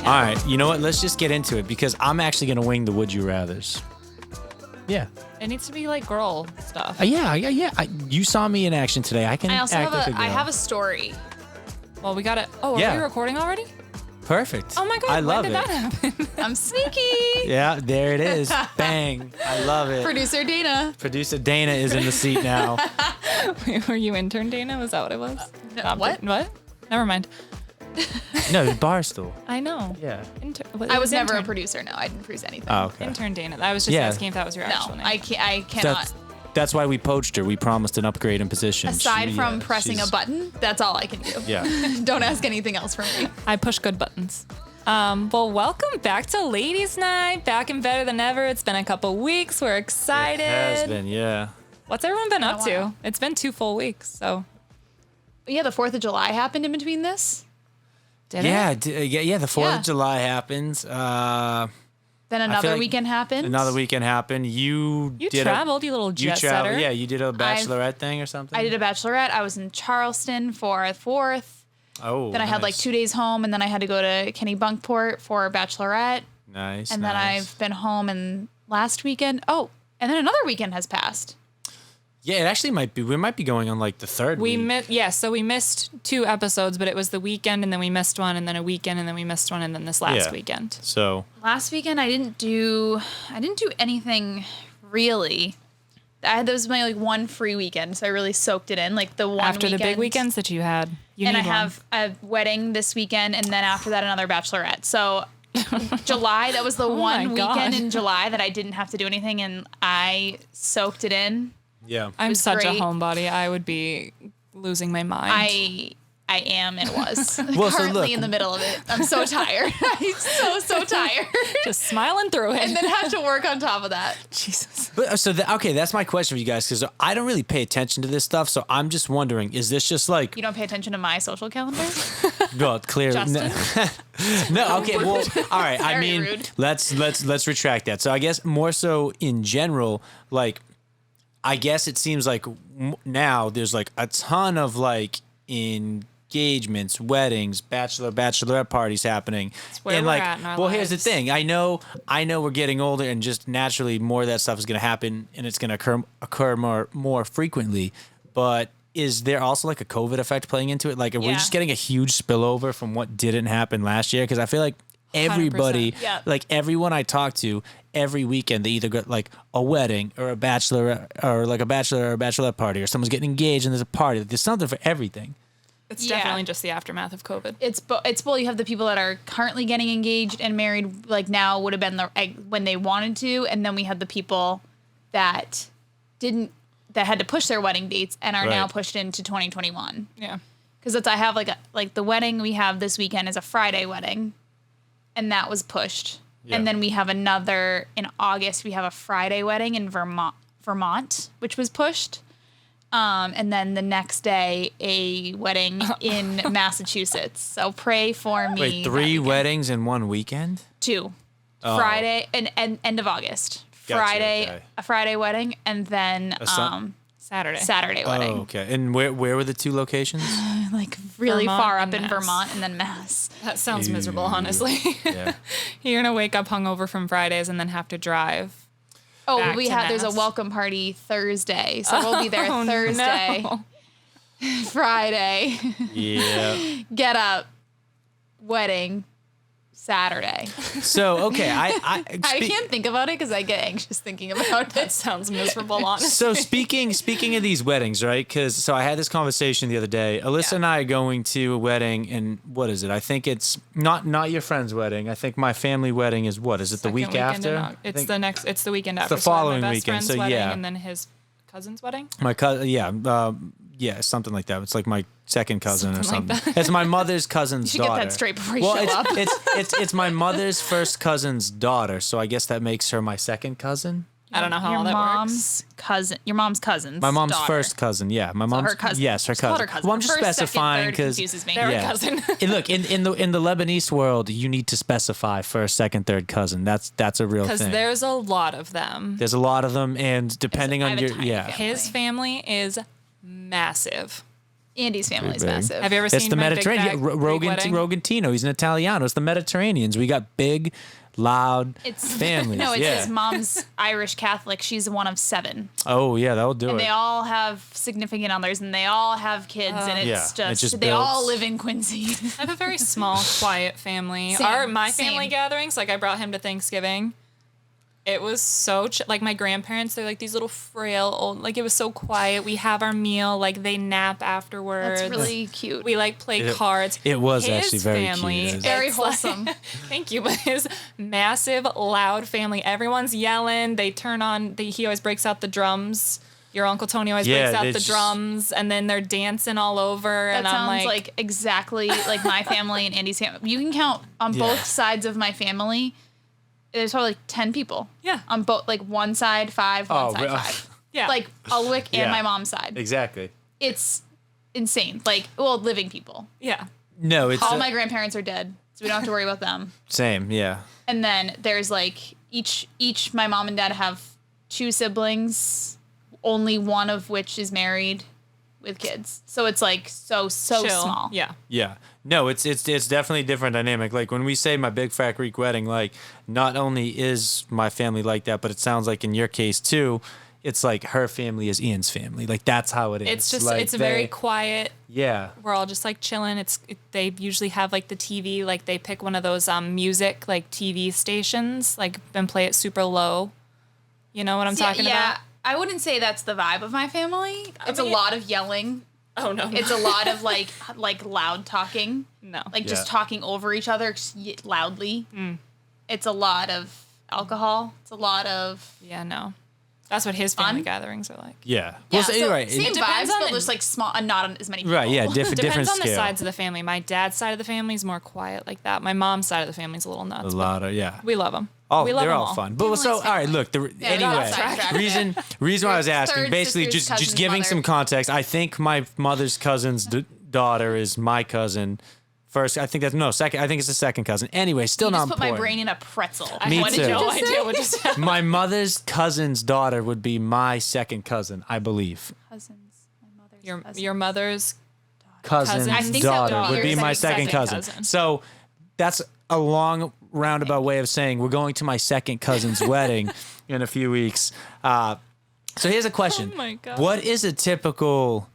All right, you know what? Let's just get into it because I'm actually going to wing the Would You Rathers. Yeah. It needs to be like girl stuff. Yeah. You saw me in action today. I can I also act like a girl. I have a story. Well, we got it. Oh, are Yeah. we recording already? Perfect. Oh my God. I love when did it. that happen? I'm sneaky. Yeah, there it is. Bang. I love it. Producer Dana. Producer Dana is in the seat now. Were you intern, Dana? Was that what it was? What? What? Never mind. No, Barstool. I know. Yeah. I was never a producer. No, I didn't produce anything. Oh, okay. Intern Dana. I was just Yeah. asking if that was your actual No, name. I cannot. That's why we poached her. We promised an upgrade in position. Aside from yeah, pressing a she's- button, that's all I can do. Yeah. Don't ask anything else from me. I push good buttons. Well, welcome back to Ladies Night. Back and better than ever. It's been a couple weeks. We're excited. It has been, yeah. What's everyone been up to? while. It's been 2 full weeks, so. Yeah, the 4th of July happened in between this. Did Yeah, it? yeah. The 4th Yeah. of July happens. Then I feel another like weekend happened. Another weekend happened. You did traveled, you little jet setter. Yeah, you did a bachelorette thing or something. I did a bachelorette. I was in Charleston for a 4th. Oh, Then I had like nice. 2 days home, and then I had to go to Kennebunkport for a bachelorette. Nice. And then nice. I've been home and last weekend. Oh, and then another weekend has passed. Yeah, it actually might be. We might be going on like the third week. So we missed 2 episodes, but it was the weekend, and then we missed one, and then a weekend, and then we missed one, and then this last Yeah. weekend. So Last weekend I didn't do anything really. That was my like one free weekend, so I really soaked it in. Like the one After the big weekend. weekends that you had, you And I need one. have a wedding this weekend, and then after that another bachelorette. So July, that was the one my God. weekend in July that I didn't have to do anything, and I soaked it in. yeah. I'm was such great. a homebody. I would be losing my mind. I am and was Well, so currently look- in the middle of it. I'm so tired. I'm so tired. Just smiling through it. And then have to work on top of that. Jesus. But okay, that's my question for you guys because I don't really pay attention to this stuff. So I'm just wondering, is this just like You don't pay attention to my social calendar? well, clearly Justin? no? Okay, well, all right. I Very mean, rude. let's retract that. So I guess more so in general, like I guess it seems like now there's like a ton of like engagements, weddings, bachelorette parties happening. where and we're like, at in our well, here's the lives. thing. I know we're getting older, and just naturally more of that stuff is going to happen, and it's going to occur more frequently. But is there also like a COVID effect playing into it? Like, are we Yeah. just getting a huge spillover from what didn't happen last year? Because I feel like everybody, 100%. Yeah. like everyone I talk to, every weekend they either got like a wedding or a bachelor or like a bachelor or a bachelorette party, or someone's getting engaged and there's a party. There's something for everything. It's Yeah. definitely just the aftermath of COVID. It's both. You have the people that are currently getting engaged and married, like now would have been when they wanted to, and then we had the people that that had to push their wedding dates and are now Right. pushed into 2021. Yeah. Because I have like the wedding we have this weekend is a Friday wedding, and that was pushed. Yeah. And then we have another in August. We have a Friday wedding in Vermont, which was pushed. And then the next day, a wedding in Massachusetts. So pray for me. Wait, that 3 weekend. weddings in one weekend? 2. Oh. Friday and end of August. Gotcha, Friday, okay. a Friday wedding, and then Saturday. Saturday wedding. Oh, okay. And where were the 2 locations? Like really Vermont far up and in Mass. Vermont, and then Mass. That sounds miserable, honestly. Yeah. You're gonna wake up hungover from Fridays and then have to drive. Oh, Back to there's a Mass. welcome party Thursday, so we'll be there Oh, Thursday, no. Friday, Yeah. get up, wedding, Saturday. So, okay, I can't think about it because I get anxious thinking about That it. sounds miserable, honestly. So speaking of these weddings, right? Because I had this conversation the other day. Alyssa and I are going to a wedding, and what is it? I think it's not your friend's wedding. I think my family wedding is what? Is it the Second week weekend in after? Au- It's the weekend after. the So I had following my best weekend, friend's so wedding yeah. and then his cousin's wedding. My cousin, yeah, something like that. It's like my second cousin or Something something. like It's my mother's cousin's You should daughter. get that straight before you well, show up. it's my mother's first cousin's daughter, so I guess that makes her my second cousin. I don't know how Your all that mom's works. cousin. Your mom's cousin's. My mom's daughter. first cousin, yeah. My mom's her cousin. Yes, her Just call cousin. her cousin. Well, I'm just First, second, specifying third because confuses me. They're a yeah. cousin. And look, in the Lebanese world, you need to specify first, second, third cousin. That's a real Because thing. there's a lot of them. There's a lot of them, and depending I on have a your tiny yeah. family. His family is massive. Andy's family is big. massive. Have you ever It's seen the my Big Mediterranean. Fat Greek wedding? Rogantino. He's an Italiano. It's the Mediterraneans. We got big, loud It's families. No, it's yeah. his mom's Irish Catholic. She's one of 7. Oh yeah, that'll do And it. they all have significant others, and they all have kids, and Yeah, it's it just, just they all builds. live in Quincy. I have a very small, quiet family. Same, My family same. gatherings, like I brought him to Thanksgiving. It was so like my grandparents. They're like these little frail old. Like it was so quiet. We have our meal. Like they nap afterwards. That's really cute. We like play cards. it was His actually very family, cute. It was- Very it's like- wholesome. thank you, but his massive, loud family. Everyone's yelling. They turn on. He always breaks out the drums. Your Uncle Tony always Yeah, breaks out they the just- drums, and then they're dancing all over. That and I'm sounds like exactly like my family and Andy's family. You can count on Yeah. both sides of my family. There's probably like 10 people. Yeah. On both, like one side 5, one side really? 5. Yeah. Like Ulwick and Yeah. my mom's side. Exactly. It's insane. Like, well, living people. yeah. No, it's All my grandparents are dead, so we don't have to worry about them. same. Yeah. And then there's like each my mom and dad have 2 siblings, only one of which is married with kids. So it's like so Chill. small. Yeah. Yeah. No, it's definitely a different dynamic. Like when we say my big fat Greek wedding, like not only is my family like that, but it sounds like in your case too, it's like her family is Ian's family. Like that's how it is. It's just like it's very quiet. yeah. We're all just like chilling. They usually have like the TV, like they pick one of those music like TV stations, like and play it super low. You know what I'm talking yeah, about? I wouldn't say that's the vibe of my family. It's mean- a lot of yelling. Oh no. It's a lot of like loud talking. No. Like just Yeah. talking over each other loudly. It's a lot of alcohol. It's a lot of Yeah, no. That's what his family Fun? gatherings are like. Yeah. yeah, so, so right. same It vibes, depends on but the- just like small, not as many people. Right. Yeah. Different Depends on scale. the sides of the family. My dad's side of the family is more quiet like that. My mom's side of the family is a little nuts. A but lot of yeah. We love them. Oh, we love they're them all fun. But Family's so, all right, family. look. Yeah, we got Anyway, sidetracked. reason why I was asking, Third basically, sister's just cousin's giving some mother. context. I think my mother's cousin's daughter is my cousin. First, I think that's no second. I think it's the second cousin. Anyway, still You not just put my important. brain in a pretzel. Me What too. did you no just say? idea what just happened. My mother's cousin's daughter would be my second cousin, I believe. Cousins. My mother's Your cousins. your mother's Cousin's I think that would daughter be would your be my second second cousin. cousin. So that's a long roundabout way of saying we're going to my second cousin's wedding in a few weeks. So here's a question. Oh my God. What is a typical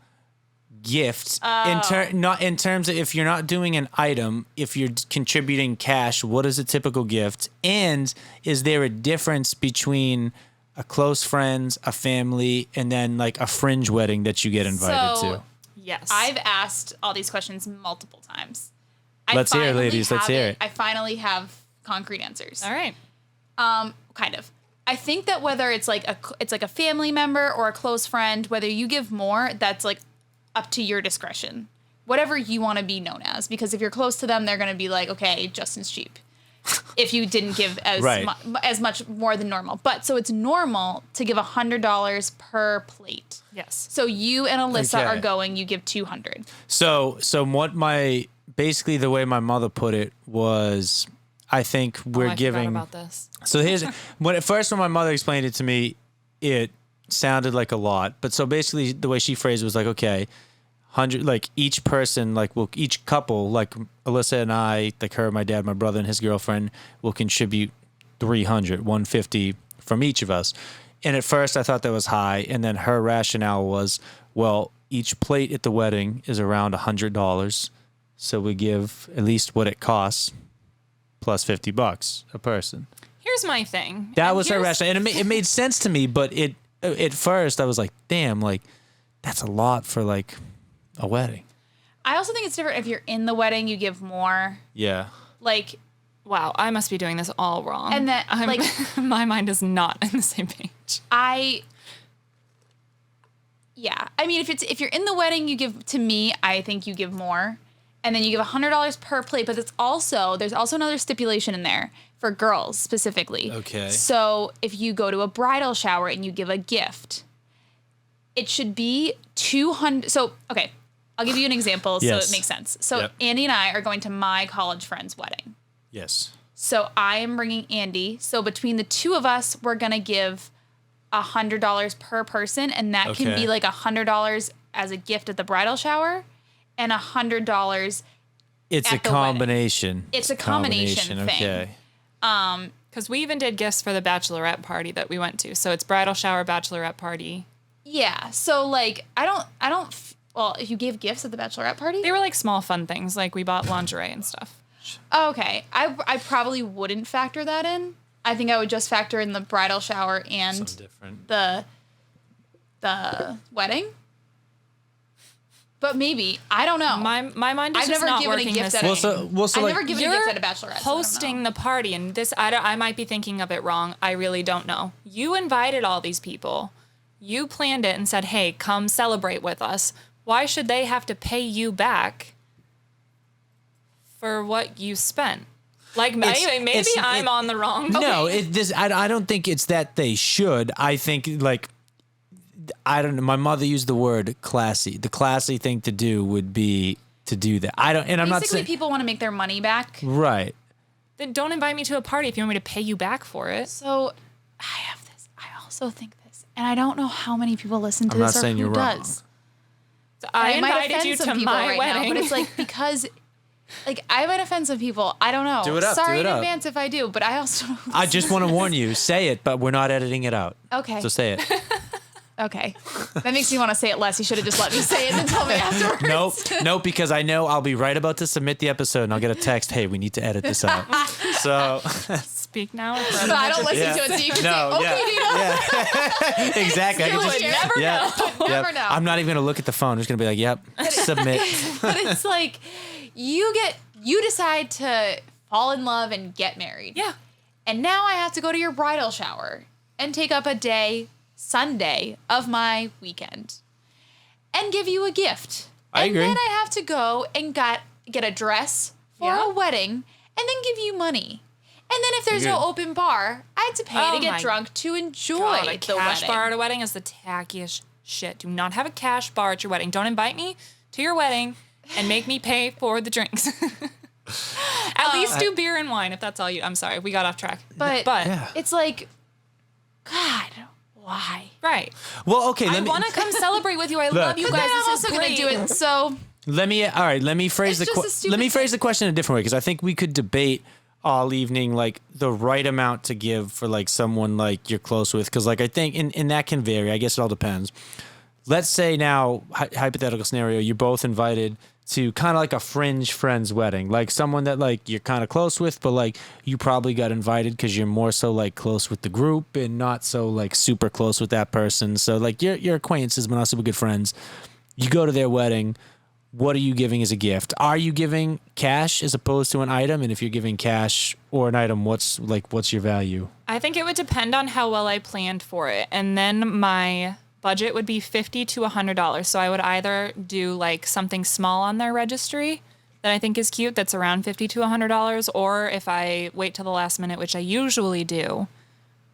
gift not in terms of if you're not doing an item, if you're contributing cash, what is a typical gift? And is there a difference between a close friends, a family, and then like a fringe wedding that you get invited So, to? yes. I've asked all these questions multiple times. Let's hear it, finally ladies. Let's have hear it. I finally have concrete answers. all right. Kind of. I think that whether it's like a family member or a close friend, whether you give more, that's like up to your discretion. Whatever you want to be known as, because if you're close to them, they're going to be like, okay, Justin's cheap. If you didn't give as Right. as much more than normal, but so it's normal to give $100 per plate. Yes. So you and Alyssa Okay. are going. You give $200. So what basically the way my mother put it was, I think we're I forgot giving. about this. So here's when my mother explained it to me, it sounded like a lot. But so basically, the way she phrased it was like, okay, 100, like each person, like each couple, like Alyssa and I, like her, my dad, my brother, and his girlfriend, will contribute 150 from each of us. And at first, I thought that was high. And then her rationale was, well, each plate at the wedding is around $100, so we give at least what it costs plus $50 a person. Here's my thing. That And was her here's- rationale, and it made sense to me. But at first I was like, damn, like that's a lot for like a wedding. I also think it's different if you're in the wedding, you give more. Yeah. Like Wow, I must be doing this all wrong. And that, like- my mind is not on the same page. Yeah. I mean, if you're in the wedding, you give, to me, I think you give more. And then you give $100 per plate, but there's also another stipulation in there for girls specifically. Okay. So if you go to a bridal shower and you give a gift, it should be 200. So, okay, I'll give you an example so Yes. it makes sense. So Yep. Andy and I are going to my college friend's wedding. Yes. So I am bringing Andy. So between the two of us, we're going to give $100 per person. And that can Okay. be like $100 as a gift at the bridal shower. and $100. It's a at the combination. It's a combination thing. Okay. Because we even did gifts for the bachelorette party that we went to. So it's bridal shower, bachelorette party. Yeah. So like, well, if you gave gifts at the bachelorette party, They were like small fun things. Like we bought lingerie and stuff. okay. I probably wouldn't factor that in. I think I would just factor in the bridal shower and Something different. the wedding. But maybe, I don't know. My mind is I've just never not given a working gift this at way. I've never given a gift at a bachelorette. so I don't hosting know. the party, and this I might be thinking of it wrong. I really don't know. You invited all these people. You planned it and said, "Hey, come celebrate with us." Why should they have to pay you back for what you spent? Like maybe I'm on the wrong. No, I don't think it's that they should. I think like I don't know. My mother used the word classy. The classy thing to do would be to do that. I'm not Basically, saying people want to make their money back. right. Then don't invite me to a party if you want me to pay you back for it. So I have this. I also think this, and I don't know how many people listen to I'm not this or saying who you're wrong. does. So I And might invited offend you some to people my right wedding. now, but it's like because, like, I might offend some people. I don't know. Do it up, Sorry do it in up. advance if I do, but I also. I just want to warn you. Say it, but we're not editing it out. Okay. So say it. Okay, that makes me want to say it less. You should have just let me say it and tell me afterwards. Nope, because I know I'll be right about to submit the episode and I'll get a text. Hey, we need to edit this out. So Speak now. Or But I don't listen Yeah. to it, so you can No, say, okay, Dina. exactly. I can You just would never know. Never know. I'm not even gonna look at the phone. I'm just gonna be like, yep, submit. But it's like you decide to fall in love and get married. Yeah. And now I have to go to your bridal shower and take up a day, Sunday, of my weekend and give you a gift. I agree. And then I have to go and get a dress for Yeah. a wedding and then give you money. And then if there's no Agreed. open bar, I had to pay Oh to get my drunk to enjoy God, a the cash wedding. bar at a wedding is the tackiest shit. Do not have a cash bar at your wedding. Don't invite me to your wedding and make me pay for the drinks. At least do beer and wine if that's all you. I'm sorry, we got off track. But Yeah. it's like, God, why? right. Well, okay. I want to come celebrate with you. I love you But guys. then I'm This also is going great. to do it. So Let me phrase It's just a stupid let me phrase thing. the question in a different way because I think we could debate all evening like the right amount to give for like someone like you're close with because like I think in that can vary. I guess it all depends. Let's say now hypothetical scenario, you're both invited to kind of like a fringe friend's wedding, like someone that like you're kind of close with, but like you probably got invited because you're more so like close with the group and not so like super close with that person. So like your acquaintances, but not super good friends. You go to their wedding. What are you giving as a gift? Are you giving cash as opposed to an item? And if you're giving cash or an item, what's your value? I think it would depend on how well I planned for it. And then my budget would be $50 to $100. So I would either do like something small on their registry that I think is cute that's around $50 to $100, or if I wait till the last minute, which I usually do,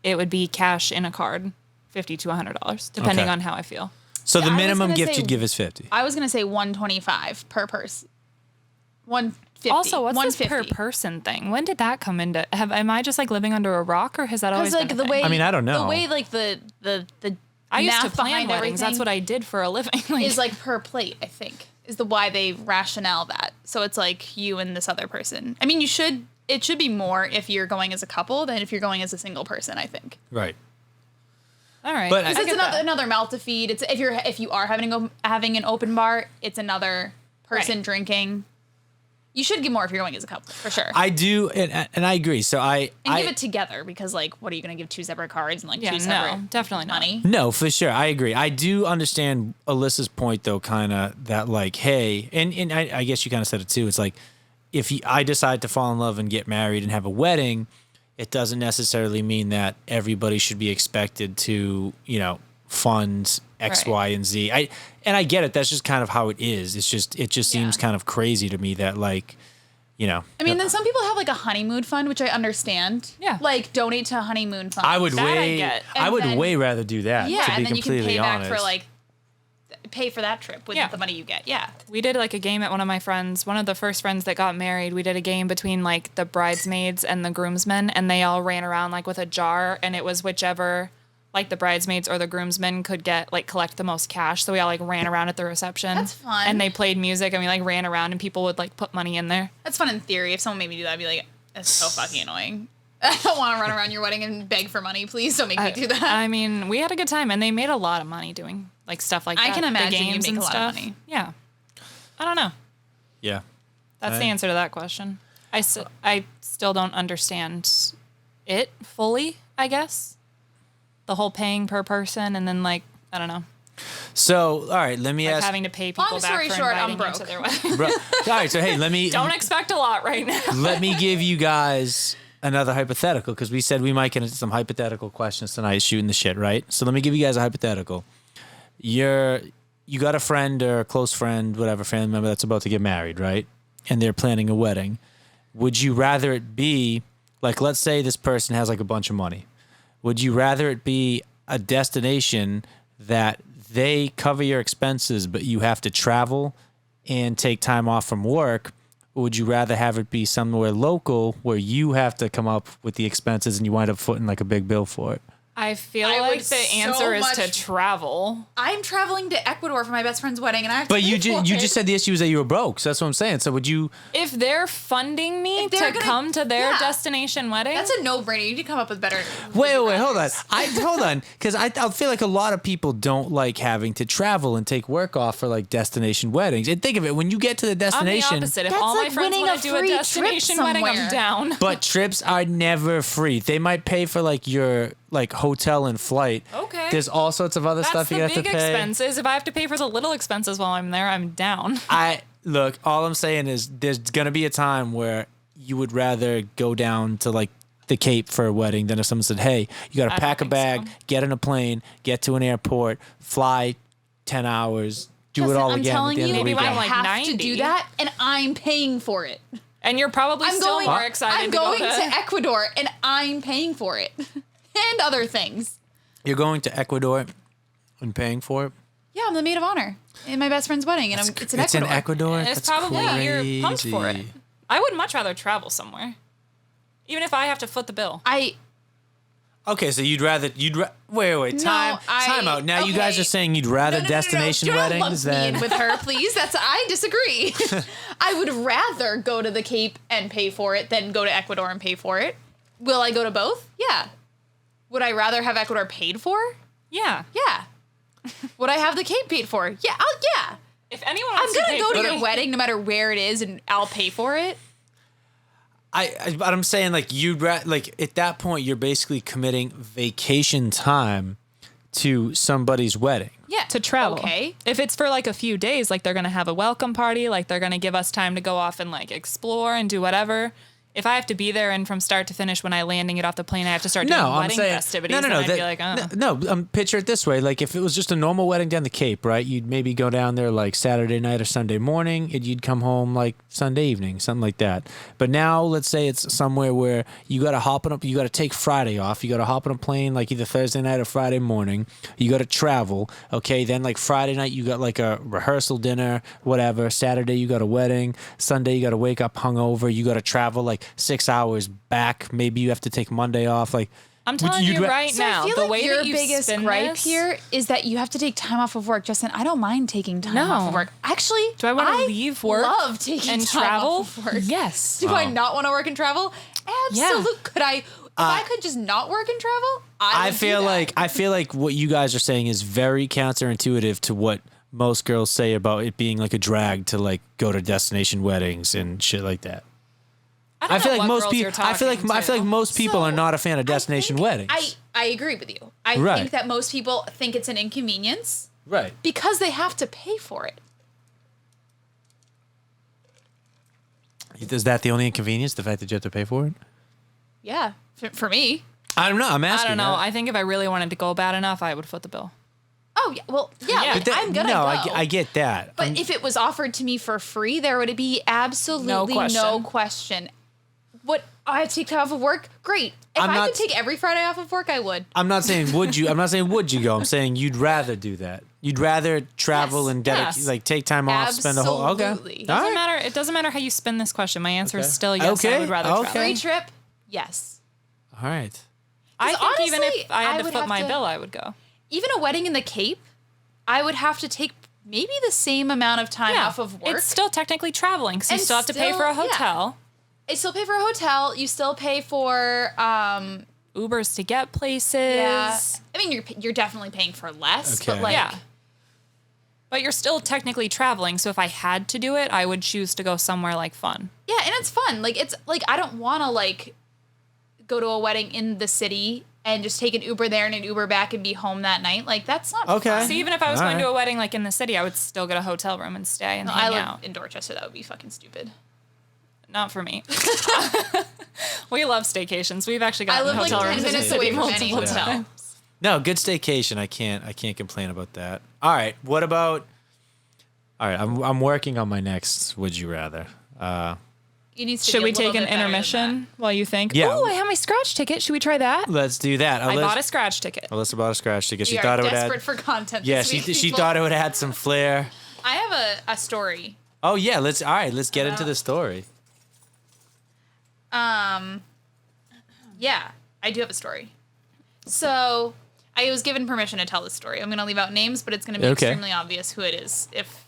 it would be cash in a card, $50 to $100, depending Okay. on how I feel. So Yeah, the I was minimum gonna gift say- you'd give is 50. I was going to say 125 per person. 150. Also, what's this per 150. person thing? When did that come into? Am I just like living under a rock, or has that always Because like been a the thing? way I mean, I don't know. The way like the I used to math plan behind weddings. That's what everything I did for a living. is like per plate, I think, is the why they rationale that. So it's like you and this other person. I mean, it should be more if you're going as a couple than if you're going as a single person, I think. Right. all right. But I Because it's get that. another mouth to feed. It's if you are having an open bar, it's another person Right. drinking. You should give more if you're going as a couple, for sure. I do, and I agree. So and give it together because, like, what are you going to give 2 separate cards and like Yeah, 2 no, separate definitely not. money? No, for sure. I agree. I do understand Alyssa's point, though, kind of that, like, hey, and I guess you kind of said it too. It's like, if I decide to fall in love and get married and have a wedding, it doesn't necessarily mean that everybody should be expected to, fund X, Right. Y, and Z. I get it. That's just kind of how it is. It just seems Yeah. kind of crazy to me that, like, I mean, then some people have like a honeymoon fund, which I understand. Yeah. Like donate to a honeymoon fund. I would That I way, get. I And would then- way rather do that. Yeah, to be and then you can completely pay honest. back for like pay for that trip with Yeah. the money you get. Yeah. We did like a game at one of my friends, one of the first friends that got married. We did a game between like the bridesmaids and the groomsmen, and they all ran around like with a jar, and it was whichever like the bridesmaids or the groomsmen could get like collect the most cash. So we all like ran around at the reception. That's fun. And they played music and we like ran around and people would like put money in there. That's fun in theory. If someone made me do that, I'd be like, that's so fucking annoying. I don't want to run around your wedding and beg for money. Please don't make me do that. I mean, we had a good time and they made a lot of money doing like stuff like that. I can imagine the you games make and a lot stuff. of money. Yeah. I don't know. Yeah. That's the answer to that question. I still don't understand it fully, I guess. The whole paying per person and then like, I don't know. So, all right, let me Like ask. having to pay people Long back story for short, I'm inviting you to broke. their wedding. Bro, all right, so hey, let me Don't expect a lot right now. let me give you guys another hypothetical because we said we might get into some hypothetical questions tonight, shooting the shit, right? So let me give you guys a hypothetical. You got a friend or a close friend, whatever family member that's about to get married, right? And they're planning a wedding. Would you rather it be like, let's say this person has like a bunch of money. Would you rather it be a destination that they cover your expenses, but you have to travel and take time off from work? Or would you rather have it be somewhere local where you have to come up with the expenses and you wind up footing like a big bill for it? I feel I like would the so answer is to much- travel. I'm traveling to Ecuador for my best friend's wedding, and I have to But pay you for you it. just said the issue was that you were broke. So that's what I'm saying. So would you? If they're funding me If to they're gonna- come to their yeah. destination wedding, That's a no-brainer. You need to come up with better. Wait, hold on. Hold on, because I feel like a lot of people don't like having to travel and take work off for like destination weddings. And think of it, when you get to the I'm the destination, opposite. If That's all my like friends winning want a to do a free trip destination wedding, I'm somewhere. down. but trips are never free. They might pay for like your like hotel and flight. Okay. There's all sorts of other That's stuff the you have to big pay. expenses. If I have to pay for the little expenses while I'm there, I'm down. I look. All I'm saying is there's gonna be a time where you would rather go down to like the Cape for a wedding than if someone said, "Hey, you got I to don't pack a think bag, so. get in a plane, get to an airport, fly 10 hours, do it Justin, all I'm again." telling at the end you, of the Maybe weekend. when I I'm, like, have to 90. do that, and I'm paying for it. And you're probably I'm still going. more excited I'm to go going to to Ecuador, and I'm paying for it, and other things. You're going to Ecuador and paying for it. Yeah, I'm the maid of honor in my best friend's wedding, and it's in It's Ecuador. in Ecuador. And it's That's probably you're pumped for it. crazy. I would much rather travel somewhere, even if I have to foot the bill. Okay, so wait, time out. Now you guys okay. are saying you'd rather No. destination Do not lump weddings me than in with her, please. I disagree. I would rather go to the Cape and pay for it than go to Ecuador and pay for it. Will I go to both? Yeah. Would I rather have Ecuador paid for? Yeah. Yeah. Would I have the Cape paid for? Yeah. Yeah. If anyone I'm wants to gonna pay go for to it- your wedding no matter where it is, and I'll pay for it. but I'm saying like like at that point you're basically committing vacation time to somebody's wedding. Yeah. to travel. Okay. If it's for like a few days, like they're gonna have a welcome party, like they're gonna give us time to go off and like explore and do whatever. If I have to be there and from start to finish when I land and get off the plane, I have to start doing No, I'm wedding saying festivities, no. then I'd be like, oh. No. Picture it this way: like if it was just a normal wedding down the Cape, right? You'd maybe go down there like Saturday night or Sunday morning, and you'd come home like Sunday evening, something like that. But now, let's say it's somewhere where you got to you got to take Friday off. You got to hop on a plane like either Thursday night or Friday morning. You got to travel. Okay, then like Friday night you got like a rehearsal dinner, whatever. Saturday you got a wedding. Sunday you got to wake up hungover. You got to travel like 6 hours back. Maybe you have to take Monday off. Like I'm telling you right So now, I feel the like way your that you biggest spin gripe this, here is that you have to take time off of work. Justin, I don't mind taking time off of No. work. Actually, Do I wanna leave work love taking and time travel? off of work. Yes. Do I not want to work and travel? Absolutely. Could I? If I could just not work and travel, I would do that. I feel like what you guys are saying is very counterintuitive to what most girls say about it being like a drag to like go to destination weddings and shit like that. I feel know like what most girls people. you're I feel like talking to. most people are So, not a fan of destination weddings. I agree with you. I Right. think that most people think it's an inconvenience right. because they have to pay for it. Is that the only inconvenience? The fact that you have to pay for it? Yeah, for me. I don't know. I'm I asking. don't know. I think if I really wanted to go bad enough, I would foot the bill. Oh yeah, well yeah, Yeah. like, But I'm gonna no, go. I get that. But if it was offered to me for free, there would be absolutely no question. What, I have to take time off of work? Great. If I'm I not- could take every Friday off of work, I would. I'm not saying would you. I'm not saying would you go. I'm saying you'd rather do that. You'd rather travel Yes, and yes. like take time off, spend the whole. Okay. Absolutely. All Doesn't right. matter. It doesn't matter how you spin this question. My answer Okay. is still yes. Okay, I would rather okay. travel. Free trip? Yes. All right. I think even honestly, if I had I to would foot have my to- bill, I would go. Even a wedding in the Cape, I would have to take maybe the same amount of time off of work. It's still technically traveling because you And still have to pay for a still- yeah. hotel. I still pay for a hotel. You still pay for Ubers to get places. yeah. I mean, you're definitely paying for less, Okay. but like Yeah. But you're still technically traveling, so if I had to do it, I would choose to go somewhere like fun. yeah, and it's fun. Like it's like I don't want to like go to a wedding in the city and just take an Uber there and an Uber back and be home that night. Like that's not Okay. fun. So even if I was All going to right. a wedding like in the city, I would still get a hotel room and stay and No, I hang live out. in Dorchester. That would be fucking stupid. Not for me. We love staycations. We've actually I gotten live like hotel 10 rooms in the minutes city away from any multiple hotel. times. No, good staycation. I can't complain about that. All right. What about? All right. I'm working on my next. Would you rather? You need to Should be we a little take an bit better than intermission while you think? Yeah. Oh, I have my scratch ticket. Should we try that? Let's do that. I bought a scratch ticket. Alyssa bought a scratch ticket. that. She We thought are it would desperate add. for content. Yeah, this week, she people. thought it would add some flair. I have a story. Oh yeah. Let's get into the story. Yeah, I do have a story. So I was given permission to tell this story. I'm going to leave out names, but it's going to be Okay. extremely obvious who it is. If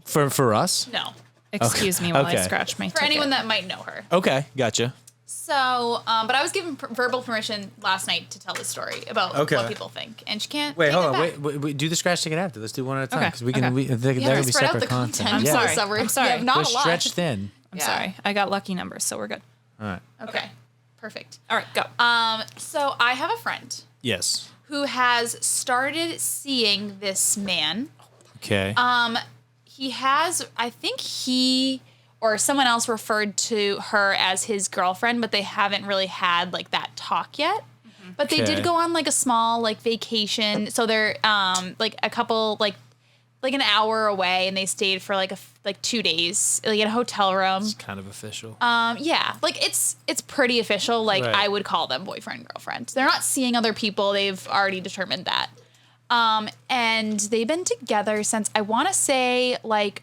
For us. no, Excuse me while I Okay. scratch my for ticket. anyone that might know her. Okay. Gotcha. So, but I was given verbal permission last night to tell this story about Okay. what people think, and she can't. Wait, take hold it on. back. Wait. Do the scratch ticket after. Let's do one at a time Okay, because we can. okay. They're We gonna have to be spread out separate the content. content. I'm yeah. sorry. So I'm sorry. We have not They're a lot. stretched thin. I'm Yeah. sorry. I got lucky numbers, so we're good. All right. Okay, perfect. All right, go. So I have a friend Yes. who has started seeing this man. Okay. He has, I think he or someone else referred to her as his girlfriend, but they haven't really had like that talk yet. But they Okay. did go on like a small like vacation. So they're like a couple like an hour away, and they stayed for like 2 days like in a hotel room. kind of official. Yeah, like it's pretty official. Like Right. I would call them boyfriend girlfriend. They're not seeing other people. They've already determined that. And they've been together since I want to say like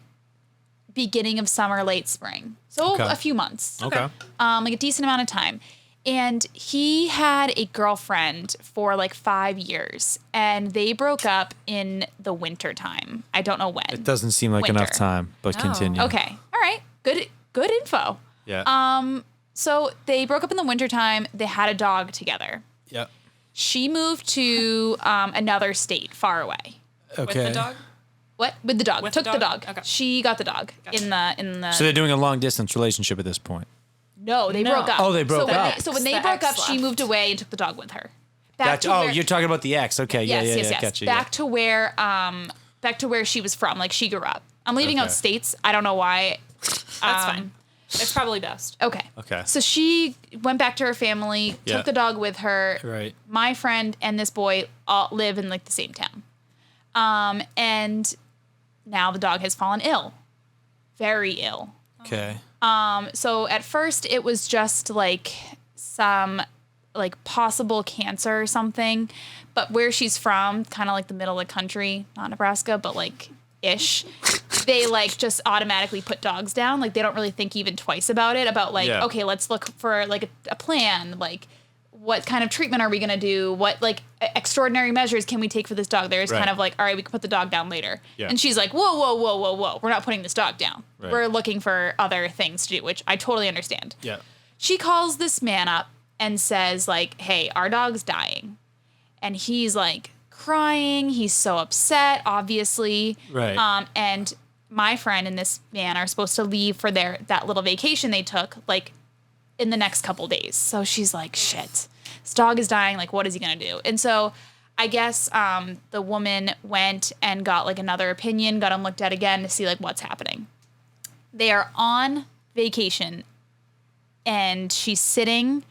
beginning of summer, late spring. So Okay. a few months. Okay. Like a decent amount of time. And he had a girlfriend for like 5 years, and they broke up in the winter time. I don't know when. It doesn't seem like enough Winter. time, but No. continue. Okay. All right. Good info. Yeah. So they broke up in the wintertime. They had a dog together. Yep. She moved to another state far away. Okay. With the dog? What? With the dog. With Took the the dog? dog. Okay. She got the dog Gotcha. in the So they're doing a long distance relationship at this point. No, they No. broke up. Oh, they broke so up. So when they The broke up, ex she left. moved away and took the dog with her. Back Gotcha. to Oh, where- you're talking about the ex. Okay. yes, yeah. yes. Gotcha. Back to where she was from, like she grew up. I'm leaving out Okay. states. I don't know why. That's fine. It's probably best. Okay. Okay. So she went back to her family, Yeah. took the dog with her. Right. My friend and this boy all live in like the same town. And now the dog has fallen ill. Very ill. Okay. So at first it was just like some like possible cancer or something, but where she's from, kind of like the middle of the country, not Nebraska, but like ish, they like just automatically put dogs down. Like they don't really think even twice about it, about like, Yeah. okay, let's look for like a plan. Like what kind of treatment are we going to do? What like extraordinary measures can we take for this dog? There's Right. kind of like, all right, we can put the dog down later. Yeah. And she's like, whoa. We're not putting this dog down. Right. We're looking for other things to do, which I totally understand. Yeah. She calls this man up and says like, hey, our dog's dying. And he's like crying. He's so upset, obviously. Right. And my friend and this man are supposed to leave for that little vacation they took like in the next couple days. So she's like, shit, this dog is dying. Like, what is he going to do? And so I guess the woman went and got like another opinion, got him looked at again to see like what's happening. They are on vacation and she's sitting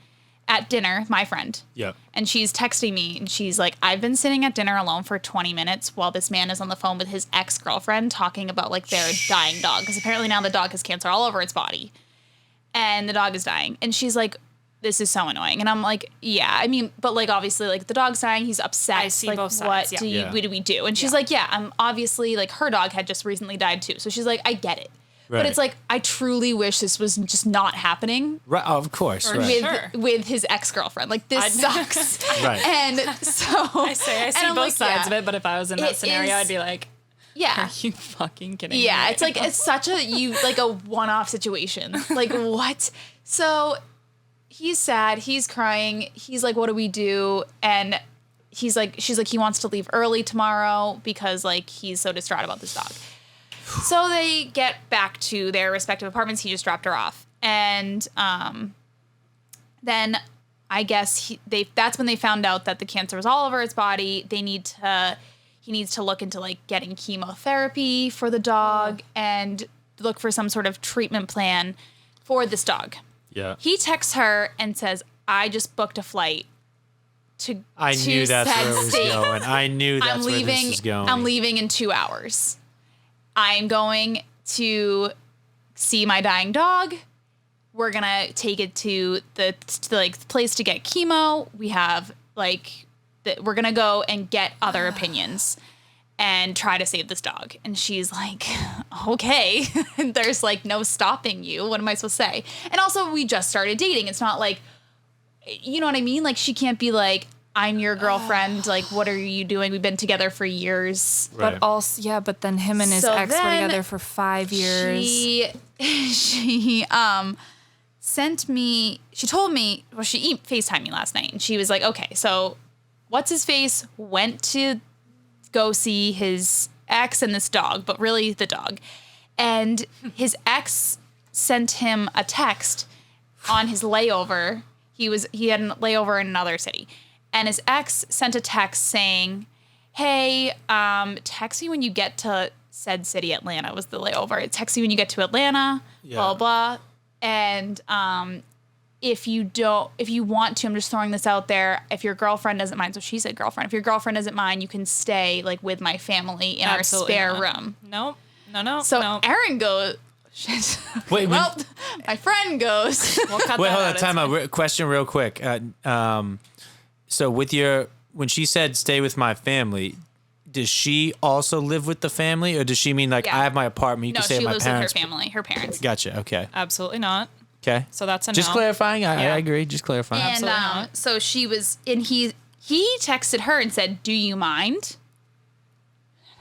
at dinner, my friend. Yep. And she's texting me and she's like, I've been sitting at dinner alone for 20 minutes while this man is on the phone with his ex-girlfriend talking about like their dying dog. Because apparently now the dog has cancer all over its body. And the dog is dying. And she's like, this is so annoying. And I'm like, yeah, I mean, but like obviously like the dog's dying, he's upset. I see like, both what sides, yeah. do you, Yeah. what do we do? And she's like, yeah, I'm obviously like her dog had just recently died too. So she's like, I get it. But it's like, I truly wish this was just not happening Right. Oh, of course. For Right. sure. with his ex-girlfriend. Like, this sucks. Right. And so I see I'm both like, sides yeah, of it, but if I was in that It scenario, is- I'd be like, yeah. are you fucking kidding me? Yeah, it's like, it's such a one-off situation. Like, what? So he's sad. He's crying. He's like, what do we do? And she's like, he wants to leave early tomorrow because like he's so distraught about this dog. So they get back to their respective apartments. He just dropped her off. And then I guess that's when they found out that the cancer was all over its body. He needs to look into like getting chemotherapy for the dog and look for some sort of treatment plan for this dog. Yeah. He texts her and says, I just booked a flight to I knew that's said where it was state. going. I knew that's I'm where leaving. this was going. I'm leaving in 2 hours. I'm going to see my dying dog. We're gonna take it to the place to get chemo. We have we're gonna go and get other opinions and try to save this dog. And she's like, okay. There's like no stopping you. What am I supposed to say? And also, we just started dating. It's not like, you know what I mean? Like, she can't be like, I'm your girlfriend. Like, what are you doing? We've been together for years. Right. But also, yeah, but then him and his So ex were then together for 5 years. She sent me, she told me, well, she FaceTimed me last night, and she was like, okay, so what's his face went to go see his ex and this dog, but really the dog. And his ex sent him a text on his layover. He had a layover in another city. And his ex sent a text saying, hey, text me when you get to said city. Atlanta was the layover. Text me when you get to Atlanta, blah, blah. And if you want to, I'm just throwing this out there, if your girlfriend doesn't mind, so she said girlfriend, if your girlfriend doesn't mind, you can stay like with my family in Absolutely our spare not. room. Nope. No. So no. Aaron goes, shit. Wait, well, my friend goes, We'll cut Wait, that hold out. on. It's Time fine. out. Question real quick. So when she said stay with my family, does she also live with the family, or does she mean like Yeah. I have my apartment, you no, can stay she with my lives with her parents? family, her parents. Gotcha. Okay. Absolutely not. Okay. So that's a Just no. clarifying. I Yeah. agree. Just clarifying. And Absolutely not. so she was, and he texted her and said, do you mind?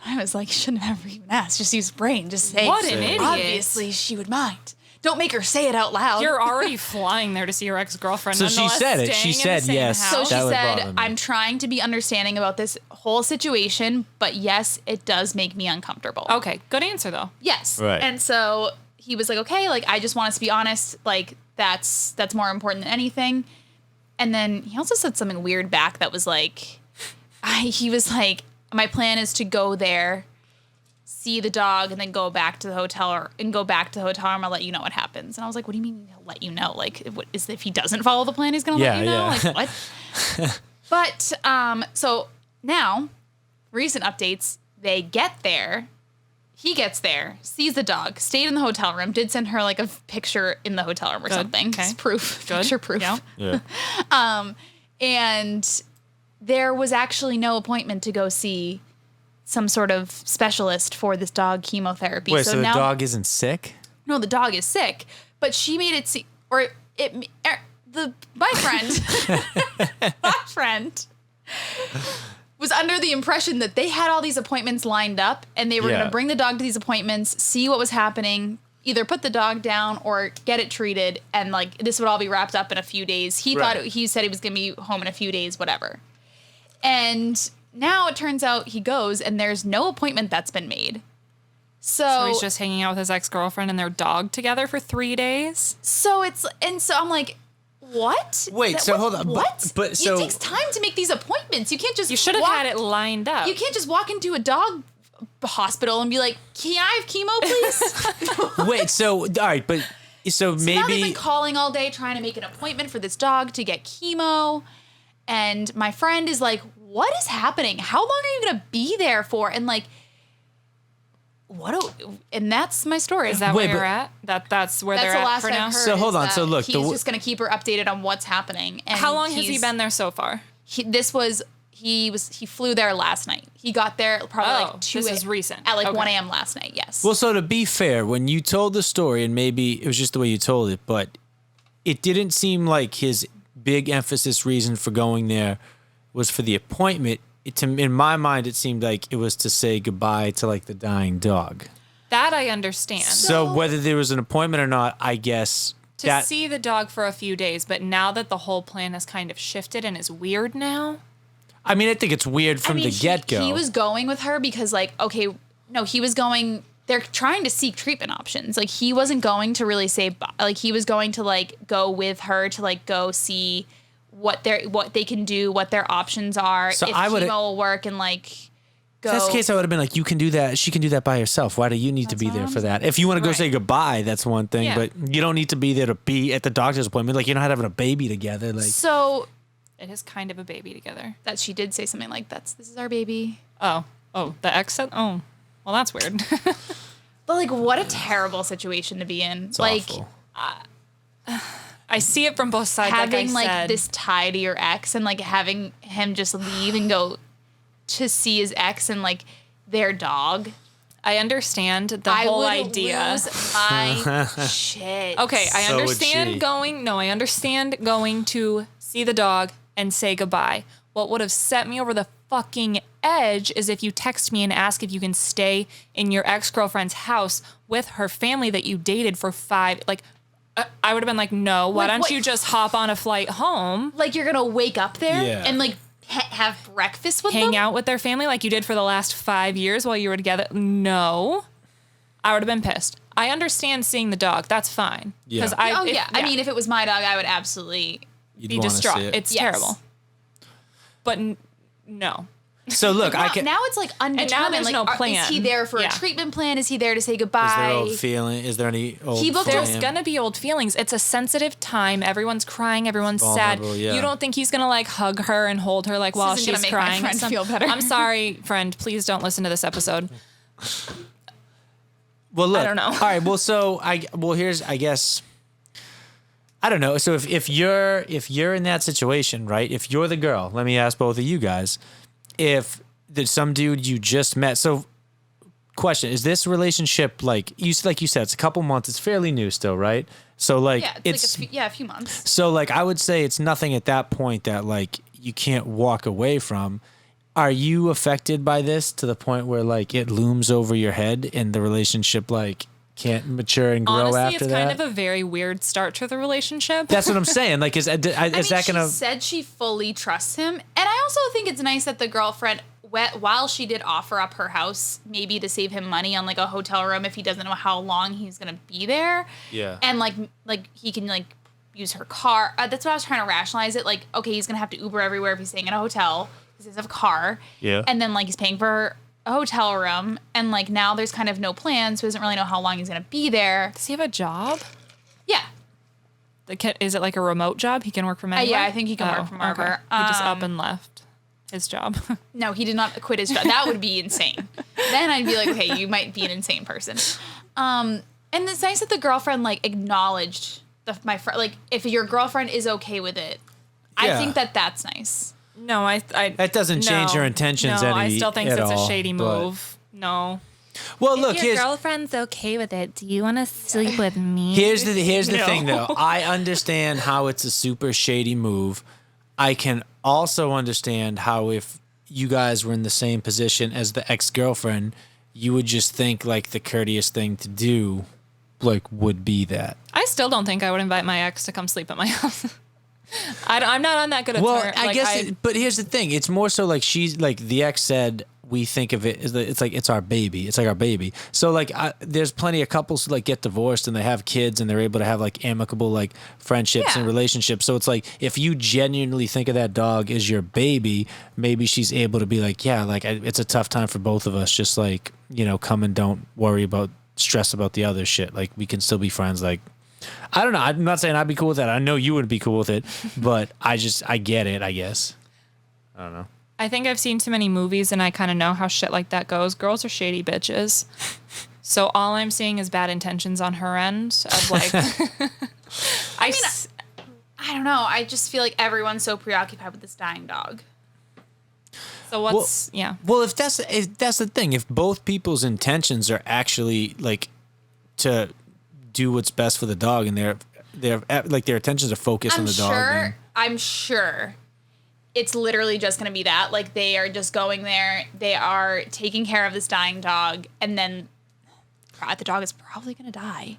I was like, you shouldn't have ever even asked. Just use brain. Just say, What an idiot. obviously she would mind. Don't make her say it out loud. You're already flying there to see your ex-girlfriend. So she nonetheless, said it. She staying in the said same yes. house. So she That would bother said, me. I'm trying to be understanding about this whole situation, but yes, it does make me uncomfortable. Okay, good answer though. Yes. Right. And so he was like, okay, like, I just want us to be honest. Like, that's more important than anything. And then he also said something weird back that was like, he was like, my plan is to go there, see the dog, and then go back to the hotel room. I'll let you know what happens. And I was like, what do you mean he'll let you know? Like, what is if he doesn't follow the plan, he's gonna let you know? Yeah. Like, what? But so now, recent updates, they get there. He gets there, sees the dog, stayed in the hotel room, did send her like a picture in the hotel room or Good. something. Okay. It's proof. Good. Picture proof. Yeah. Yeah. And there was actually no appointment to go see some sort of specialist for this dog chemotherapy. Wait. So the now, dog isn't sick? no, the dog is sick, but she made it seem, my friend was under the impression that they had all these appointments lined up and they were going Yeah. to bring the dog to these appointments, see what was happening, either put the dog down or get it treated, and like this would all be wrapped up in a few days. He Right. he said he was going to be home in a few days, whatever. And now it turns out he goes and there's no appointment that's been made. So he's just hanging out with his ex-girlfriend and their dog together for 3 days. So I'm like, what? Wait, so hold on, but- What? but so- it takes time to make these appointments. You can't just You should have had it lined up. You can't just walk into a dog hospital and be like, "Can I have chemo, please?" Wait. So all right, but so Now they've maybe been calling all day trying to make an appointment for this dog to get chemo, and my friend is like, "What is happening? How long are you gonna be there for?" And like, and that's my story. Is that Wait, where you're but- at? That's where That's they're the at last for I've now? heard. So hold is on, that so look, he's just gonna keep her updated on what's happening. And How long has he he's- been there so far? he flew there last night. He got there probably like 2 this is recent. At like Okay. 1 a.m. last night. Yes. Well, so to be fair, when you told the story, and maybe it was just the way you told it, but it didn't seem like his big emphasis reason for going there was for the appointment. In my mind, it seemed like it was to say goodbye to like the dying dog. That I understand. So whether there was an appointment or not, I guess To see the dog for a few days, but now that the whole plan has kind of shifted and is weird now. I mean, I think it's weird from the get-go. He was going with her because like, okay, no, he was going, they're trying to seek treatment options. Like he wasn't going to really say, like he was going to like go with her to like go see what they can do, what their options are, So if I would- chemo will work and like go. If that's the case, I would have been like, you can do that. She can do that by herself. Why do you need to be there for that? If you want to go Right. say goodbye, that's one thing, Yeah. but you don't need to be there to be at the doctor's appointment. Like, you're not having a baby together. Like, So It is kind of a baby together. that she did say something like, this is our baby. Oh, the ex said, oh, well, that's weird. But like, what a terrible situation to be in. it's like awful. I see it from both sides. having like I said. this tie to your ex and like having him just leave and go to see his ex and like their dog. I understand the I whole would idea. lose my shit. Okay, I So would understand she. I understand going to see the dog and say goodbye. What would have set me over the fucking edge is if you text me and ask if you can stay in your ex-girlfriend's house with her family that you dated for 5, like, I would have been like, no, why Like, don't what- you just hop on a flight home, Like you're gonna wake up there Yeah. and like have breakfast with hang them? out with their family like you did for the last 5 years while you were together? No. I would have been pissed. I understand seeing the dog. That's fine. Yeah. Oh yeah. I mean, if it was my dog, I would absolutely. You'd be wanna distraught. see it. It's Yes. terrible. But no. So look, I can. Now it's like undetermined. there's like, no Is plan. he there for Yeah. a treatment plan? Is he there to say Is there goodbye? old feeling? Is there any old? He booked There's flame? gonna be old feelings. It's a sensitive time. Everyone's crying. Everyone's sad. Vulnerable, yeah. You don't think he's gonna like hug her and hold her like while isn't gonna she's make my crying? friend feel better. I'm sorry, friend. Please don't listen to this episode. Well, look. I don't know. All right. Well, so here's, I guess. I don't know. So if you're in that situation, right? If you're the girl, let me ask both of you guys. If there's some dude you just met, so question: is this relationship like you said? It's a couple months. It's fairly new still, right? So like Yeah, it's like a few months. So like I would say it's nothing at that point that like you can't walk away from. Are you affected by this to the point where like it looms over your head and the relationship like can't mature and grow Honestly, after it's that? kind of a very weird start to the relationship. That's what I'm saying. Like, is that gonna? She said she fully trusts him, and I also think it's nice that the girlfriend, while she did offer up her house, maybe to save him money on like a hotel room if he doesn't know how long he's gonna be there. Yeah. And like he can like use her car. That's what I was trying to rationalize it. Like, okay, he's gonna have to Uber everywhere if he's staying in a hotel because he doesn't have a car. Yeah. And then like he's paying for a hotel room, and like now there's kind of no plan, so he doesn't really know how long he's gonna be there. Does he have a job? Yeah. Is it like a remote job? He can work from anywhere? yeah, I think he can work from wherever. He just up and left his job. No, he did not quit his job. That would be insane. Then I'd be like, okay, you might be an insane person. And it's nice that the girlfriend like acknowledged my friend. Like, if your girlfriend is okay with it, Yeah. I think that's nice. No, I That doesn't change your intentions No, I any- still think at it's all, a shady but- move. No. Well, look, If your girlfriend's okay with it, do you want to sleep with me? here's the No. thing though. I understand how it's a super shady move. I can also understand how if you guys were in the same position as the ex-girlfriend, you would just think like the courteous thing to do like would be that. I still don't think I would invite my ex to come sleep at my house. I'm not on that good a Well, term. I Like, guess, but here's the thing. It's more so like she's like the ex said. We think of it as it's like it's our baby. It's like our baby. So like, there's plenty of couples who like get divorced and they have kids and they're able to have like amicable like friendships and Yeah. relationships. So it's like if you genuinely think of that dog as your baby, maybe she's able to be like, yeah, like it's a tough time for both of us. Just like come and don't worry about stress about the other shit. Like we can still be friends. Like. I don't know. I'm not saying I'd be cool with that. I know you wouldn't be cool with it, but I get it, I guess. I don't know. I think I've seen too many movies and I kind of know how shit like that goes. Girls are shady bitches. So all I'm seeing is bad intentions on her end of like, I don't know. I just feel like everyone's so preoccupied with this dying dog. So what's yeah? Well, if that's the thing, if both people's intentions are actually like to do what's best for the dog, and their attentions are focused on the dog. I'm sure it's literally just going to be that. Like, they are just going there. They are taking care of this dying dog. And then the dog is probably going to die.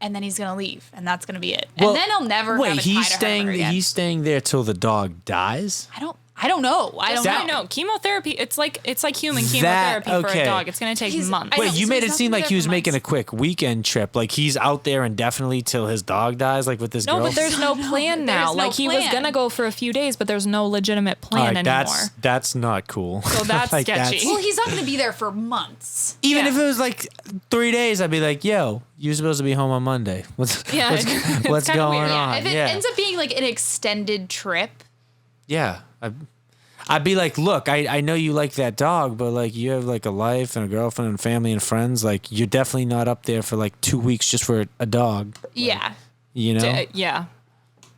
And then he's going to leave. And that's going to be it. Well, and then he'll never have a tie to her again. He's staying there till the dog dies? I don't know. I don't know. No, chemotherapy. It's like human chemotherapy for a dog. It's gonna take months. Wait, you made it seem like he was making a quick weekend trip. Like he's out there indefinitely till his dog dies. Like with this girl. No, but there's no plan now. Like he was gonna go for a few days, but there's no legitimate plan anymore. That's not cool. So that's like, sketchy. Well, he's not gonna be there for months. Even if it was like 3 days, I'd be like, "Yo, you're supposed to be home on Monday. What's going on?" If it ends up being like an extended trip. Yeah. I'd be like, look, I know you like that dog, but like you have like a life and a girlfriend and family and friends. Like you're definitely not up there for like 2 weeks just for a dog. Yeah. You know? Yeah.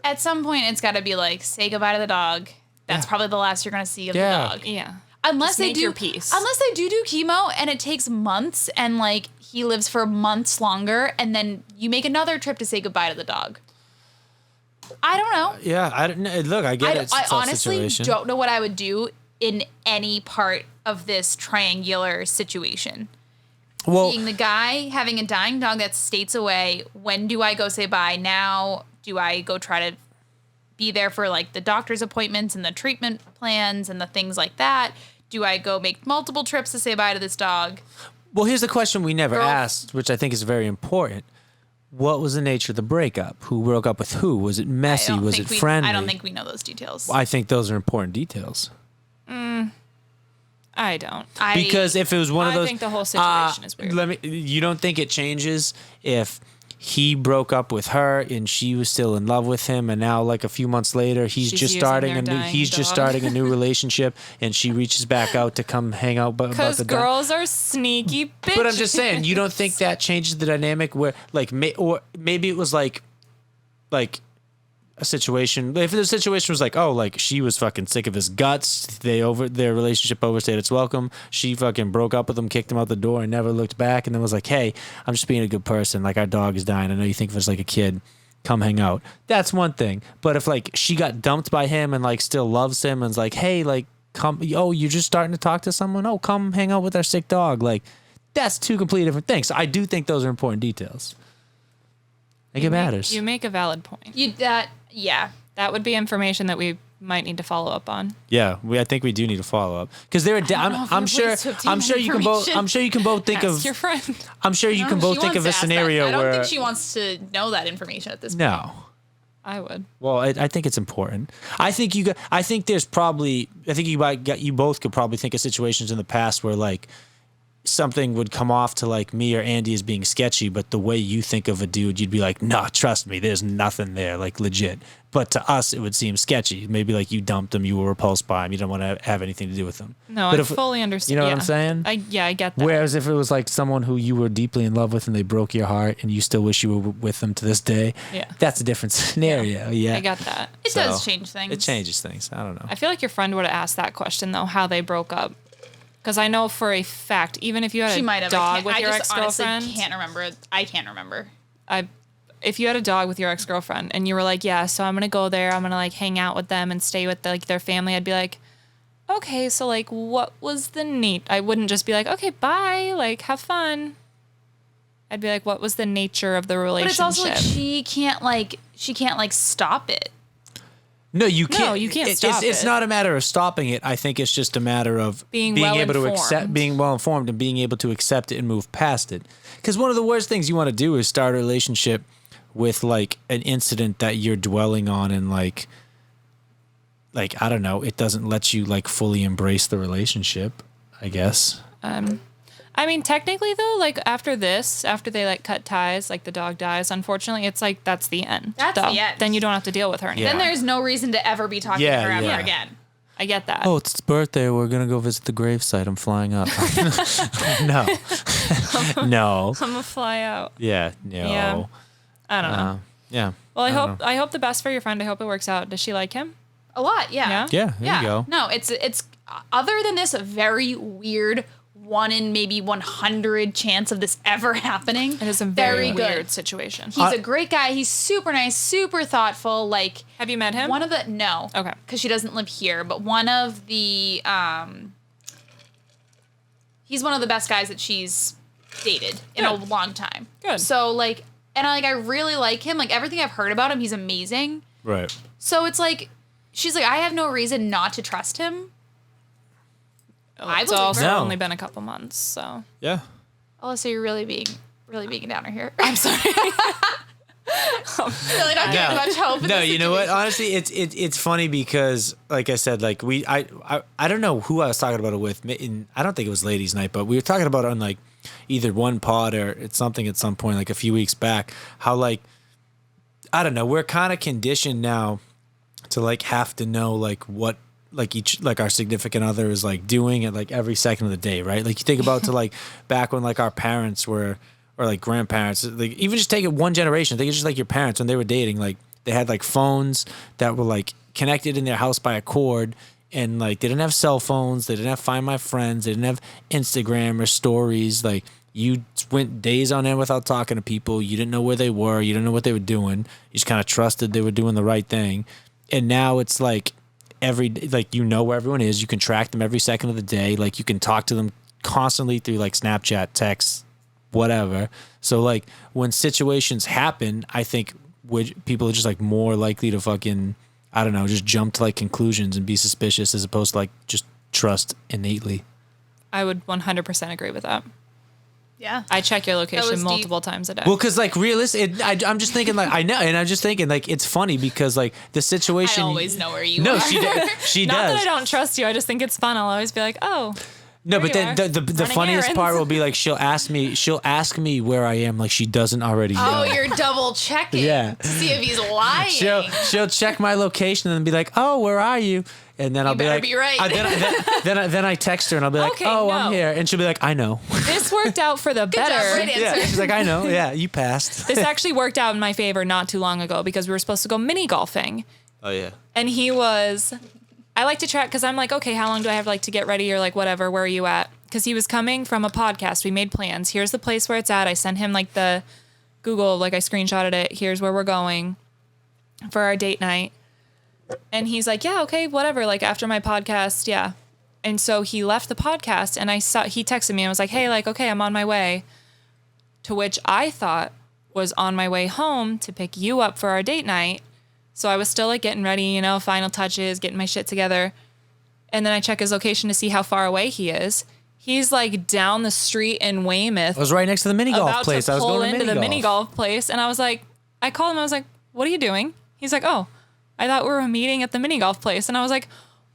At some point, it's got to be like, say goodbye to the dog. That's probably the last you're going to see of the dog. Yeah. Unless just they make do your peace. Unless they do chemo and it takes months and like he lives for months longer and then you make another trip to say goodbye to the dog. I don't know. Yeah, I don't know. Look, I get it. I honestly don't know what I would do in any part of this triangular situation. Well, being the guy having a dying dog that's states away, when do I go say bye? Now, do I go try to be there for like the doctor's appointments and the treatment plans and the things like that? Do I go make multiple trips to say bye to this dog? Well, here's the question we never asked, which I think is very important. What was the nature of the breakup? Who broke up with who? Was it messy? Was it friendly? I don't think we know those details. I think those are important details. I don't. Because if it was one of those, I think the whole situation is weird. You don't think it changes if he broke up with her and she was still in love with him, and now like a few months later she's just starting a new relationship, and she reaches back out to come hang out because girls are sneaky bitches. But I'm just saying, you don't think that changes the dynamic where like or maybe it was like a situation, if the situation was like, oh, like she was fucking sick of his guts, their relationship overstayed its welcome, she fucking broke up with him, kicked him out the door and never looked back, and then was like, hey, I'm just being a good person, like our dog is dying, I know you think of us like a kid, come hang out. That's one thing. But if like she got dumped by him and like still loves him and's like, hey, like come, oh, you're just starting to talk to someone, oh, come hang out with our sick dog, like that's two completely different things. So I do think those are important details. I think it matters. You make a valid point. Yeah. That would be information that we might need to follow up on. Yeah, I think we do need to follow up because there are. I'm sure you can both. I'm sure you can both think Ask of your friend. I'm sure you can both think of a scenario where I don't think she wants to know that information at this point. No. I would. Well, I think it's important. I think there's probably. I think you both could probably think of situations in the past where like something would come off to like me or Andy as being sketchy, but the way you think of a dude, you'd be like, nah, trust me, there's nothing there, like legit. But to us, it would seem sketchy. Maybe like you dumped him, you were repulsed by him, you don't want to have anything to do with him. No, but I fully understand. You know what I'm saying? I get that. Whereas if it was like someone who you were deeply in love with and they broke your heart and you still wish you were with them to this day, that's a different scenario. Yeah. I got that. It does change things. It changes things. I don't know. I feel like your friend would have asked that question though, how they broke up. Because I know for a fact, even if you had a dog with your ex-girlfriend. I can't remember. I can't remember. If you had a dog with your ex-girlfriend and you were like, yeah, so I'm going to go there. I'm going to like hang out with them and stay with like their family. I'd be like, okay, so like what was the I wouldn't just be like, okay, bye. Like have fun. I'd be like, what was the nature of the relationship? But it's also like she can't stop it. No, you can't. No, you can't stop it. It's not a matter of stopping it. I think it's just a matter of being able to accept, being well informed, and being able to accept it and move past it. Because one of the worst things you want to do is start a relationship with like an incident that you're dwelling on, and like I don't know, it doesn't let you like fully embrace the relationship, I guess. I mean, technically though, like after they like cut ties, like the dog dies, unfortunately, it's like that's the end. That's the end. Then you don't have to deal with her anymore. Then there's no reason to ever be talking to her ever again. I get that. Oh, it's its birthday. We're going to go visit the gravesite. I'm flying up. No. No. I'm going to fly out. Yeah. No. Yeah. I don't know. Yeah. Well, I hope the best for your friend. I hope it works out. Does she like him? A lot, yeah. Yeah, there you go. No, it's other than this very weird 1 in maybe 100 chance of this ever happening. It is a very good. weird situation. He's a great guy. He's super nice, super thoughtful. Like, Have you met him? No. Okay. Because she doesn't live here, but one of the, he's one of the best guys that she's dated in a long time. Good. So, like, and I really like him. Like, everything I've heard about him, he's amazing. Right. So it's like, she's like, I have no reason not to trust him. It's believe also her. No. only been a couple months, so. Yeah. Alyssa, you're really being a downer here. I'm sorry. really not getting much hope. in No, this you know what? situation. Honestly, it's funny because, like I said, like I don't know who I was talking about it with. I don't think it was ladies' night, but we were talking about it on like either one pod or it's something at some point, like a few weeks back. How like I don't know, we're kind of conditioned now to like have to know like what like our significant other is like doing at like every second of the day, right? Like you think about to like back when like our parents were or like grandparents, like even just take it one generation, think it's just like your parents when they were dating, like they had like phones that were like connected in their house by a cord and like they didn't have cell phones, they didn't have Find My Friends, they didn't have Instagram or stories. Like you went days on end without talking to people, you didn't know where they were, you didn't know what they were doing, you just kind of trusted they were doing the right thing. And now it's like like you know where everyone is, you can track them every second of the day, like you can talk to them constantly through like Snapchat, text, whatever. So like when situations happen, I think people are just like more likely to fucking, I don't know, just jump to like conclusions and be suspicious as opposed to like just trust innately. I would 100% agree with that. Yeah. I check your location was deep. multiple times a day. Well, because like realistic, I'm just thinking like I know, and I'm just thinking like it's funny because like the situation. I always know where you No, are. she Not does. that I don't trust you. I just think it's fun. I'll always be like, oh. No, There but you then are, the running funniest errands. part will be like she'll ask me where I am, like she doesn't already know. Oh, you're double checking. Yeah. To see if he's lying. She'll check my location and be like, "Oh, where are you?" And then I'll be better like, be right. then I text her and I'll be like, Okay, "Oh, no. I'm here," and she'll be like, "I know." This worked out for the job, better. right Yeah, answer. she's like, "I know." Yeah, you passed. This actually worked out in my favor not too long ago because we were supposed to go mini golfing. Oh yeah. And I like to track because I'm like, okay, how long do I have like to get ready or like whatever, where are you at? Because he was coming from a podcast. We made plans. Here's the place where it's at. I sent him like the Google, like I screenshotted it. Here's where we're going for our date night. And he's like, yeah, okay, whatever. Like after my podcast, yeah. And so he left the podcast and he texted me and was like, hey, like, okay, I'm on my way. To which I thought was on my way home to pick you up for our date night. So I was still like getting ready, you know, final touches, getting my shit together. And then I check his location to see how far away he is. He's like down the street in Weymouth. I was right next to the mini golf about place. to I was pull going to into the mini golf place. And I was like, I called him. I was like, what are you doing? He's like, oh, I thought we were meeting at the mini golf place. And I was like,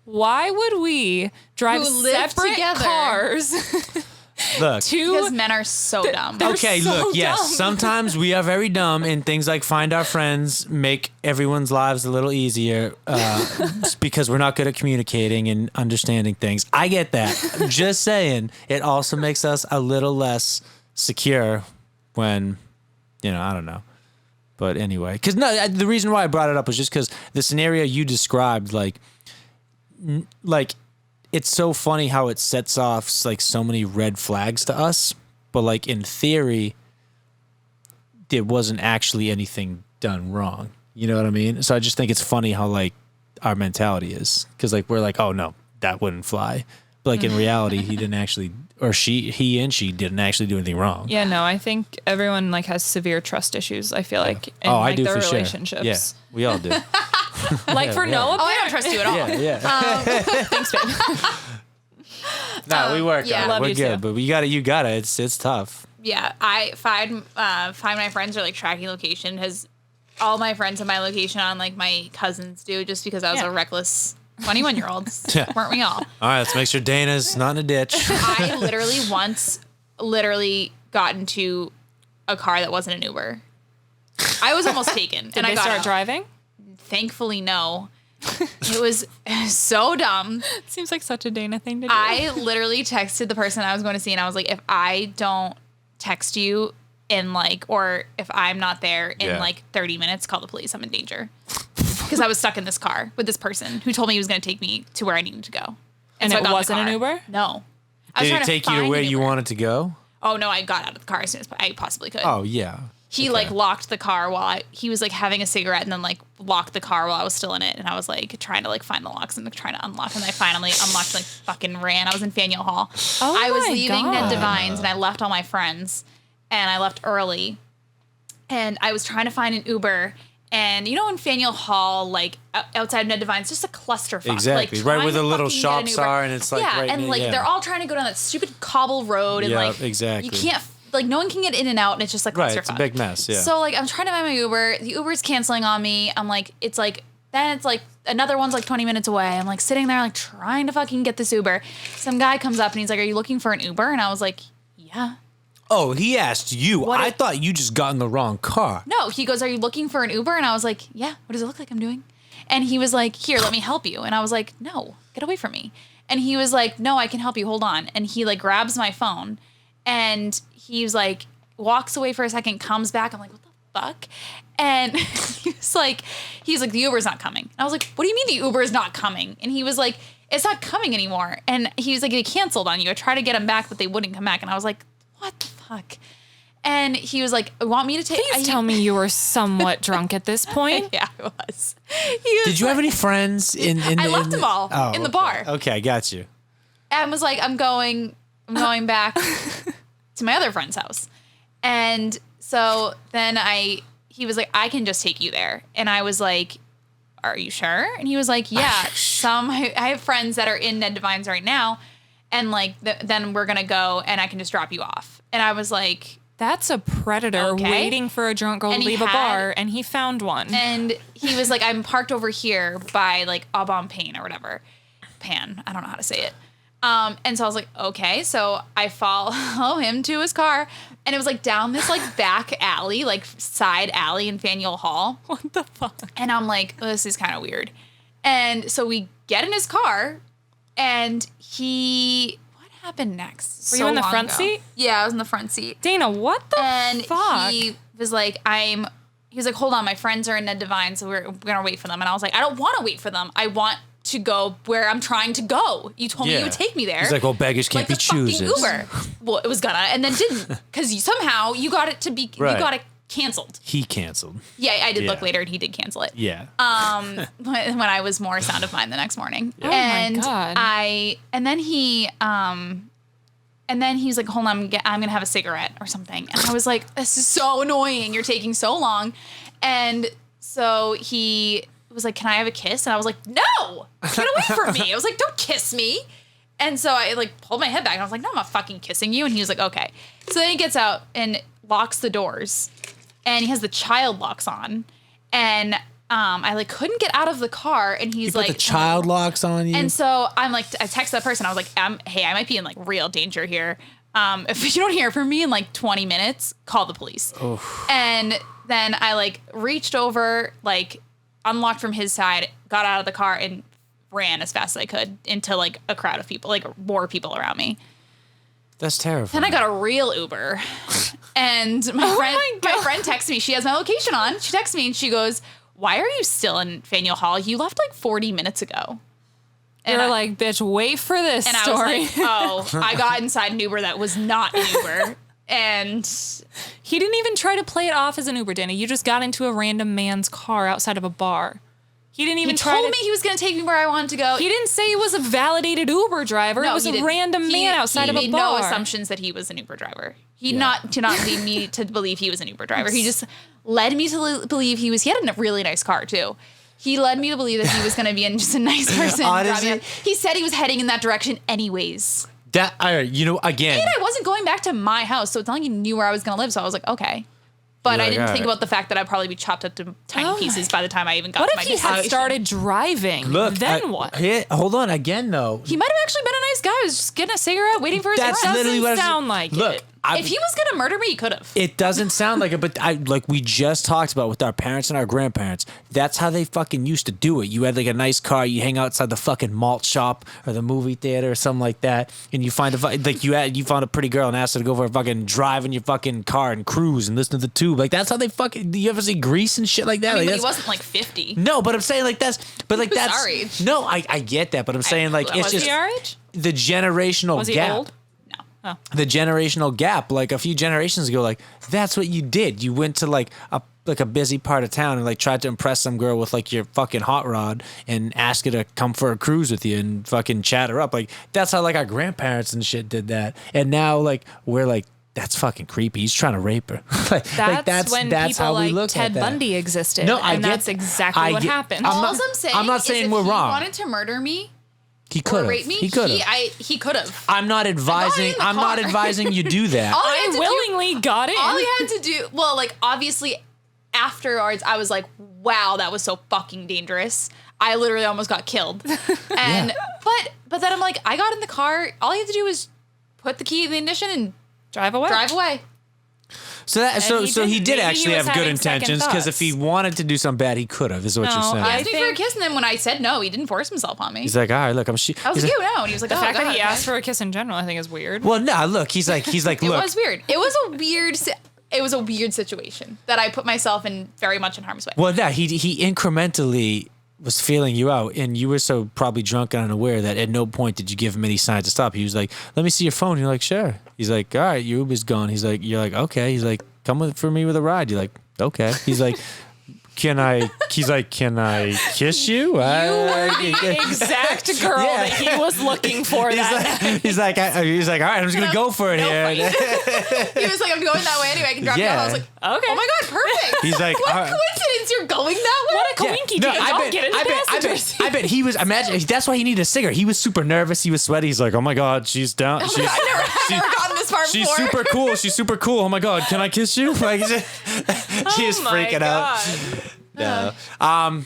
why would we drive Who live separate together. cars Look. Because men are so dumb. they're Okay, so look, yes, dumb. sometimes we are very dumb and things like Find Our Friends make everyone's lives a little easier because we're not good at communicating and understanding things. I get that. Just saying, it also makes us a little less secure when, you know, I don't know. But anyway, because no, the reason why I brought it up was just because the scenario you described, like it's so funny how it sets off like so many red flags to us, but like in theory, there wasn't actually anything done wrong. You know what I mean? So I just think it's funny how like our mentality is, because like we're like, oh no, that wouldn't fly. But like in reality, he didn't actually, or he and she didn't actually do anything wrong. Yeah, no, I think everyone like has severe trust issues. I feel like in Oh, I like, do their for sure. relationships. Yeah, we all do. Like for yeah. Noah, Oh, I don't trust you at all. Yeah. thanks, babe. No, we work yeah. on it. Love We're you good, too. but you got it. It's tough. Yeah, I find my friends are like tracking location. Has all my friends have my location on, like my cousins do, just because I was Yeah. a reckless 21-year-olds, Yeah. weren't we all? All right, let's make sure Dana's not in a ditch. I literally got into a car that wasn't an Uber. I was almost taken, Did and I they got start out. driving? Thankfully, no. It was so dumb. Seems like such a Dana thing to do. I literally texted the person I was going to see, and I was like, if I don't text you in like, or if I'm not there in Yeah. like 30 minutes, call the police. I'm in danger. Because I was stuck in this car with this person who told me he was going to take me to where I needed to go. And so I it got in the wasn't an car. Uber? No. I was Did trying it take you to find where an you Uber. wanted to go? Oh no, I got out of the car as soon as I possibly could. Oh yeah. He Okay. like locked the car while he was like having a cigarette and then like locked the car while I was still in it. And I was like trying to like find the locks and trying to unlock. And I finally unlocked, like fucking ran. I was in Faneuil Hall. Oh I was my leaving God. Ned Devine's and I left all my friends and I left early. And I was trying to find an Uber. And you know, in Faneuil Hall, like outside Ned Devine's, just a clusterfuck. Exactly. Like, Right trying where the to little fucking get an shops Uber. are, and it's like yeah, right and near- like yeah. they're all trying to go down that stupid cobble road, and Yeah, like exactly. you can't, like no one can get in and out, and it's just like Right, clusterfuck. it's a big mess, yeah. So like I'm trying to find my Uber. The Uber's canceling on me. I'm like, it's like then it's like another one's like 20 minutes away. I'm like sitting there like trying to fucking get this Uber. Some guy comes up and he's like, "Are you looking for an Uber?" And I was like, "Yeah." Oh, he asked you. What I if- thought you just got in the wrong car. No, he goes, "Are you looking for an Uber?" And I was like, "Yeah." What does it look like I'm doing? And he was like, "Here, let me help you." And I was like, "No, get away from me." And he was like, "No, I can help you. Hold on." And he like grabs my phone and he was like, walks away for a second, comes back. I'm like, "What the fuck?" And he's like, the Uber's not coming. And I was like, "What do you mean the Uber is not coming?" And he was like, "It's not coming anymore." And he was like, "They canceled on you. I tried to get them back, but they wouldn't come back." And I was like, "What the fuck?" And he was like, "Want me to take?" Please tell me you were somewhat drunk at this point. Yeah, I was. He was Did you have like- any friends in I the, left in them the- all Oh, in the okay. bar. Okay, I got you. And was like, I'm going back to my other friend's house. And so then he was like, "I can just take you there." And I was like, "Are you sure?" And he was like, "Yeah, I have friends that are in Ned Devine's right now. And like, then we're going to go and I can just drop you off." And I was like, That's a predator Okay. waiting for a drunk girl to And he leave a had- bar, and he found one. and he was like, "I'm parked over here by like Aubon Pain or whatever. Pan. I don't know how to say it." And so I was like, "Okay." So I follow him to his car, and it was like down this like back alley, like side alley in Faneuil Hall. What the fuck? And I'm like, "Oh, this is kind of weird." And so we get in his car, and what happened next? Were you in the long front ago. seat? Yeah, I was in the front seat. Dana, what the And fuck? he was like, he was like, "Hold on, my friends are in Ned Devine, so we're gonna wait for them." And I was like, "I don't want to wait for them. I want to go where I'm trying to go. You told me you would take me there." He's like, "Well, beggars can't like be the fucking choosers." Uber. Well, it was gonna, and then didn't, because somehow you got it to be, Right. you got it canceled. He canceled. Yeah, I did look Yeah. later, and he did cancel it. Yeah. When I was more sound of mind the next morning. Oh my And God. and then he was like, "Hold on, I'm gonna have a cigarette or something." And I was like, "This is so annoying. You're taking so long." And so he was like, "Can I have a kiss?" And I was like, "No, get away from me." I was like, "Don't kiss me." And so I like pulled my head back and I was like, "No, I'm not fucking kissing you." And he was like, "Okay." So then he gets out and locks the doors, and he has the child locks on, and I like couldn't get out of the car, and he's He put like, the child locks on you. and so I'm like, I text that person. I was like, "Hey, I might be in like real danger here. If you don't hear from me in like 20 minutes, call the police." And then I like reached over, like unlocked from his side, got out of the car, and ran as fast as I could into like a crowd of people, like more people around me. That's terrifying. Then I got a real Uber, and my friend texts me. She has my location on. She texts me and she goes, "Why are you still in Faneuil Hall? You left like 40 minutes ago." And You're I- like, bitch, wait for this and story. I was like, "Oh, I got inside an Uber that was not an Uber." And He didn't even try to play it off as an Uber, Dana. You just got into a random man's car outside of a bar. He didn't even he try told to. me he was going to take me where I wanted to go. He didn't say he was a validated Uber driver. No, it was he a didn't. random He- man outside he of a made bar. no assumptions that he was an Uber driver. He Yeah. did not lead me to believe he was an Uber driver. He just led me to believe he had a really nice car too. He led me to believe that he was going to be just a nice person. Honestly- driving. He said he was heading in that direction anyways. that. All right, again. And I wasn't going back to my house, so it's not like he knew where I was going to live. So I was like, okay. But You're I like, didn't all think right. about the fact that I'd probably be chopped up to tiny Oh pieces by the time I even got What to if my he had destination. started driving? Look. Then what? Hold on. Again, though. He might have actually been a nice guy. He was just getting a cigarette, waiting for his That's cigarette. literally what I was- sound like Look, it. If he was gonna murder me, he could have. It doesn't sound like it, but like we just talked about with our parents and our grandparents. That's how they fucking used to do it. You had like a nice car, you hang outside the fucking malt shop or the movie theater or something like that, and you find you found a pretty girl and asked her to go for a fucking drive in your fucking car and cruise and listen to the tube. Like that's how they fucking. Do you ever see Grease and shit like that? I mean, Like, but he wasn't like 50. no, but I'm saying like that's. But like He was that's. our age. No, I get that, but I'm saying like it's Was just he our age? the generational Was he gap. old? No. The generational gap, like a few generations ago, like that's what you did. You went to like a busy part of town and like tried to impress some girl with like your fucking hot rod and ask her to come for a cruise with you and fucking chat her up. Like that's how like our grandparents and shit did that. And now like we're like, that's fucking creepy. He's trying to rape her. That's when people how we like look Ted at that. Bundy existed. No, I and get- that's exactly I what get- happened. I'm All not- I'm saying I'm not is saying if we're he wrong. wanted to murder me He could or have. rape me, He could have. he could have. I'm not advising. in the I'm not car. advising you do that. All he I had to do- willingly got in. All he had to do, well, like obviously afterwards, I was like, wow, that was so fucking dangerous. I literally almost got killed. And but then I'm like, I got in the car. All you had to do was put the key in the ignition and Drive away. drive away. So that so he so he didn't. did Maybe he actually was have good having second intentions because if he thoughts. wanted to do something bad, he could have. Is what you're No, saying. I Asked me for a think- kiss, and then when I said no, he didn't force himself on me. He's like, all right, look, I'm. I was he's like, like, you know, and he was like, The oh, fact God, that he okay. asked for a kiss in general, I think, is weird. well, no, look, he's like, It look, was weird. It was a weird situation that I put myself in very much in harm's way. well, no, he incrementally was feeling you out, and you were so probably drunk and unaware that at no point did you give him any signs to stop. He was like, let me see your phone. You're like, sure. He's like, all right, your Uber's gone. He's like, you're like, okay. He's like, come for me with a ride. You're like, okay. He's like, can I kiss you? You were the exact girl Yeah. that he was looking for that night. He's like, all right, I'm just gonna go for it here. He was like, I'm going that way anyway. I can drop you Yeah. off. I was like, Okay. oh my God, perfect. He's like, what all right. coincidence you're going that way? What a coinky dink. Don't get in the passenger seat. I bet he was. Imagine that's why he needed a cigarette. He was super nervous. He was sweaty. He's like, oh my god, she's down. She's, I've never gotten this far she's before. super cool. She's super cool. Oh my god, can I kiss you? Like, he is Oh my freaking out. God. No.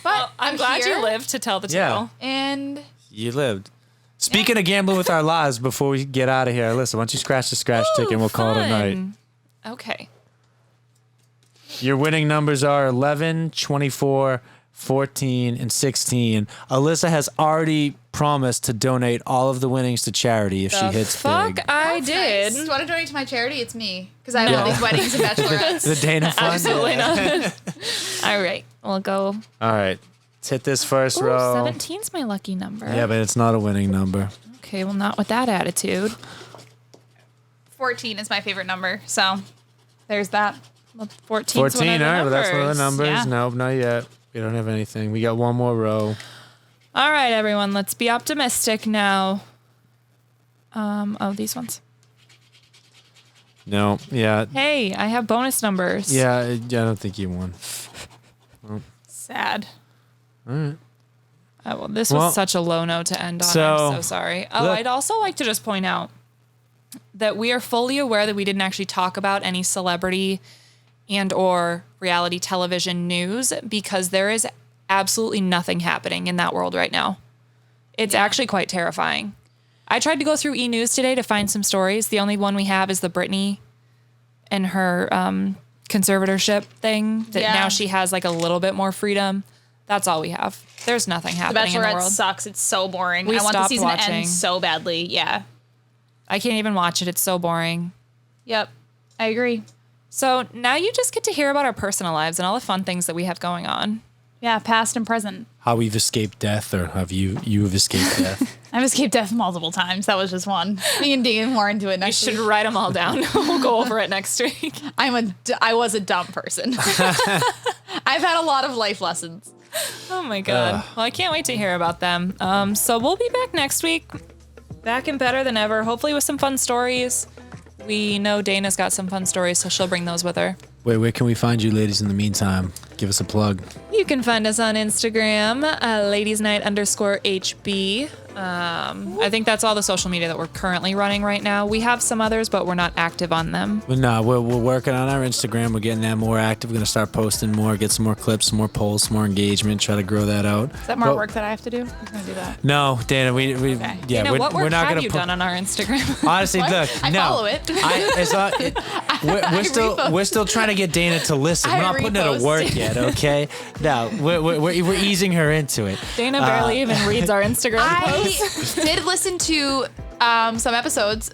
But I'm glad here, you lived to tell the Yeah. tale. And You lived. Speaking of gambling with our lives, before we get out of here, listen, why don't you scratch the scratch ticket and we'll call it a night. Fun. Okay. Your winning numbers are 11, 24, 14, and 16. Alyssa has already promised to donate all of the winnings to charity if she hits Fuck, big. I that's did. nice. Do you want to donate to my charity? It's me. Because I have No. all these weddings and bachelorettes. The Dana Fund. Absolutely not. All right. We'll go. All right. Let's hit this first Ooh, row. 17's my lucky number. Yeah, but it's not a winning number. Okay, well, not with that attitude. 14 is my favorite number. So there's that. Well, 14's 14, one of all the right, but that's one of the numbers. Yeah. Nope, not yet. We don't have anything. We got one more row. All right, everyone, let's be optimistic now. These ones. No, yeah. Hey, I have bonus numbers. Yeah, I don't think you won. Sad. Oh, well, this Well, was such a low note to end on. so, I'm so sorry. Oh, look- I'd also like to just point out that we are fully aware that we didn't actually talk about any celebrity and or reality television news because there is absolutely nothing happening in that world right now. It's actually quite terrifying. I tried to go through E-News today to find some stories. The only one we have is the Britney and her conservatorship thing that Yeah. now she has like a little bit more freedom. That's all we have. There's nothing The happening in the Bachelorette world. sucks. It's so boring. We I want the stopped season to watching. end so badly. Yeah. I can't even watch it. It's so boring. Yep. I agree. So now you just get to hear about our personal lives and all the fun things that we have going on. Yeah, past and present. How we've escaped death, or have you've escaped death? I've escaped death multiple times. That was just one. Me and digging more into it You next should week. write them all down. We'll go over it next week. I was a dumb person. I've had a lot of life lessons. Oh my God. Well, I can't wait to hear about them. So we'll be back next week. Back and better than ever. Hopefully with some fun stories. We know Dana's got some fun stories, so she'll bring those with her. Wait, where can we find you, ladies? In the meantime, give us a plug. You can find us on Instagram, ladiesnight_HB. I think that's all the social media that we're currently running right now. We have some others, but we're not active on them. But no, we're working on our Instagram. We're getting that more active. We're gonna start posting more, get some more clips, some more polls, some more engagement. Try to grow that out. Is that more work that I have to do? Who's gonna do that? No, Dana, we Okay. yeah, Dana, we're, what we're work not have gonna you done on our Instagram? Honestly, What? look, I no, follow it. it's not. We're still trying to get Dana to listen. We're I not putting it to repost. work yet. Okay, no, we're easing her into it. Dana barely even reads our Instagram posts. I did listen to some episodes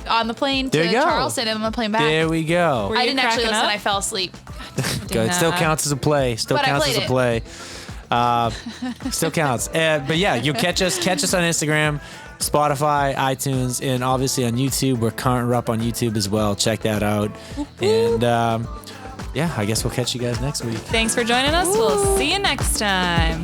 on the plane to There you go. Charleston and on the plane back. There we go. Were I you didn't actually cracking listen. up? I fell asleep. Good. It still Dana. counts as a play. Still But I counts as played a it. play. Still counts. But yeah, you catch us on Instagram, Spotify, iTunes, and obviously on YouTube. We're currently up on YouTube as well. Check that out. And yeah, I guess we'll catch you guys next week. Thanks for joining us. We'll see you next time.